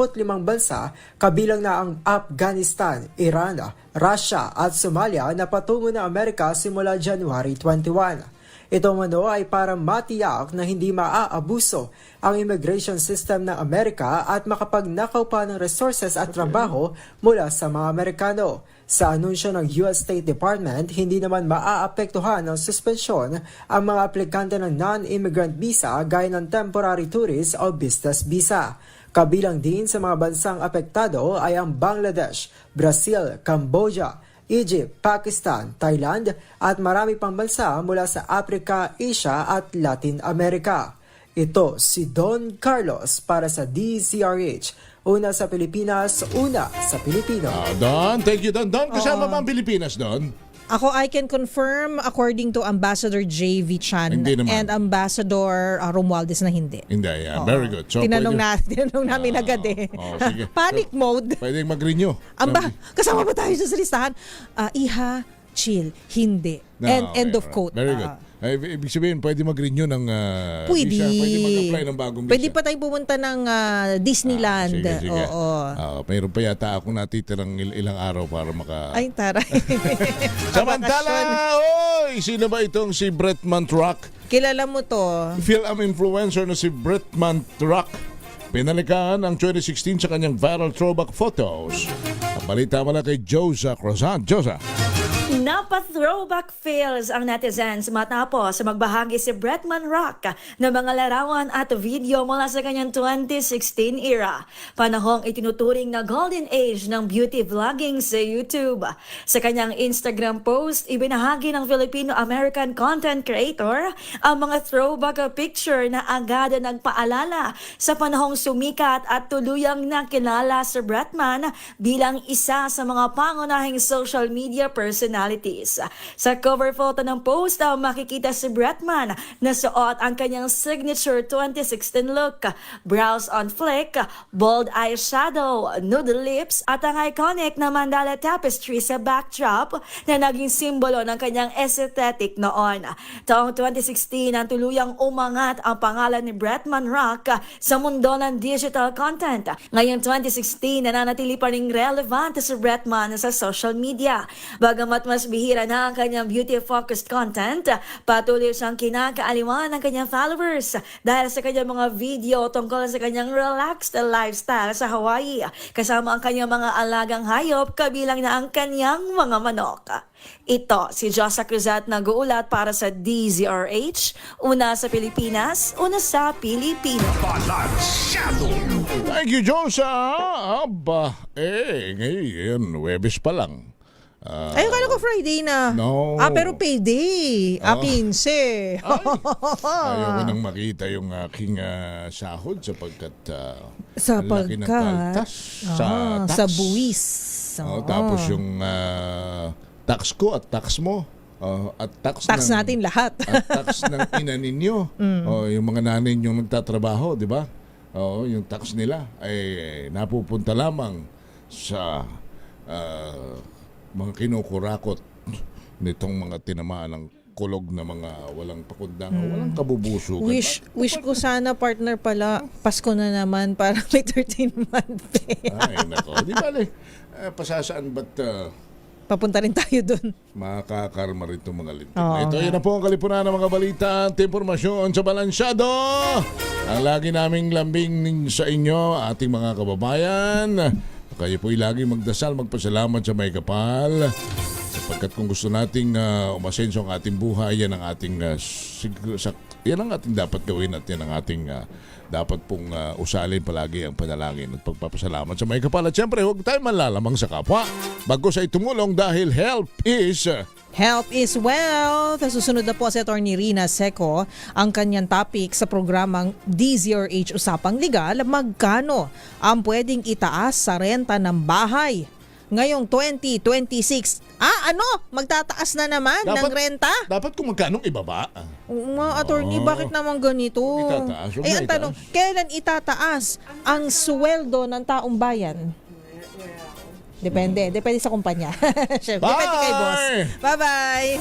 bansa kabilang na ang Afghanistan, Iran, Russia at Somalia na patungo ng Amerika simula January 21. Ito mano ay para matiyak na hindi maaabuso ang immigration system ng Amerika at makapagnakaw pa ng resources at trabaho mula sa mga Amerikano. Sa anunsyo ng US State Department, hindi naman maaapektuhan ng suspensyon ang mga aplikante ng non-immigrant visa gaya ng temporary tourist o business visa. Kabilang din sa mga bansang apektado ay ang Bangladesh, Brazil, Cambodia, Egypt, Pakistan, Thailand at marami pang bansa mula sa Africa, Asia at Latin America. Ito si Don Carlos para sa DZRH. Una sa Pilipinas, una sa Pilipino. Don, thank you, Don. Don, kasama ba ang Pilipinas, Don? Ako, I can confirm according to Ambassador J.V. Chan Hindi naman. and Ambassador Romualdez na hindi. Hindi, yeah. Very good. So, Tinanong pwede- namin agad eh. sige. Panic mode. Pwedeng mag-renew. Kasama ba tayo sa listahan? Iha, chill, hindi. No, End of quote. Very good. Ibig sabihin, pwede mag-renew ng Pwede. visa. Pwede mag-apply ng bagong visa. Pwede pa tayo pumunta ng Disneyland. Sige. Oo. Mayroon pa yata ako natitirang ilang araw para maka... Ay, taray. Samantala, oy! Sino ba itong si Bretman Truck? Kilala mo to. Film influencer na si Bretman Truck. Pinalikan ang 2016 sa kanyang viral throwback photos. Ang balita mula kay Josa Cruzan. Josa. Napa-throwback feels ang netizens matapos magbahagi si Bretman Rock ng mga larawan at video mula sa kanyang 2016 era. Panahong itinuturing na golden age ng beauty vlogging sa YouTube. Sa kanyang Instagram post, ibinahagi ng Filipino-American content creator ang mga throwback picture na agad nagpaalala sa panahong sumikat at tuluyang nakilala si Bretman bilang isa sa mga pangunahing social media personalities. Sa cover photo ng post, makikita si Bretman na suot ang kanyang signature 2016 look, brows on flick, bold eyeshadow, nude lips at ang iconic na mandala tapestry sa backdrop na naging simbolo ng kanyang aesthetic noon. Taong 2016 ang tuluyang umangat ang pangalan ni Bretman Rock sa mundo ng digital content. Ngayong 2016, nananatili pa ring relevant si Bretman sa social media. Bagamat mas bihira na ang kanyang beauty-focused content, patuloy siyang kinakaaliwan ng kanyang followers dahil sa kanyang mga video tungkol sa kanyang relaxed lifestyle sa Hawaii, kasama ang kanyang mga alagang hayop kabilang na ang kanyang mga manok. Ito si Josa Cruzat nag-uulat para sa DZRH, una sa Pilipinas, una sa Pilipino. Thank you, Josa. Aba, ngayon, Webes pa lang. Ay, akala ko Friday na. No. Pero payday. 15. Ayaw ko nang makita yung aking sahod sapagkat ang laki ng kaltas sa buwis. Tapos yung tax ko at tax mo. At tax natin lahat. At tax ng ina ninyo. Yung mga nanay yung nagtatrabaho, di ba? Yung tax nila ay napupunta lamang sa mga kinukurakot nitong mga tinamaan ng kulog na mga walang pakundangan, walang kabubusugan. Wish ko sana, partner, pala Pasko na naman para may 13-month pay. Ay, nako. Di ba, pasasaan ba't Papunta rin tayo dun. makakarma rin itong mga lintik Oo na ito? nga. Yan na po ang kalipunan ng mga balita at impormasyon sa Balansyado. Ang lagi naming lambing sa inyo, ating mga kababayan. Kayo po'y lagi magdasal, magpasalamat sa may kapal. Sapagkat kung gusto nating umasenso ang ating buhay, yan ang ating yan ang ating dapat gawin at yan ang ating dapat pong usalin palagi ang panalangin at pagpapasalamat sa may kapal. At siyempre, huwag tayo manlalamang sa kapwa. Bagos ay tumulong dahil help is wealth. Susunod na po si Atty. Rina Seco ang kanyang topic sa programang DZRH Usapang Legal. Magkano ang pwedeng itaas sa renta ng bahay ngayong 2026? Magtataas na naman ng renta? Dapat kung magkanong ibaba. Mga attorney, bakit naman ganito? Itataas, huwag na Ang tanong, kailan itataas ang sweldo ng taong bayan? Depende sa kumpanya. Depende kay boss. Bye-bye!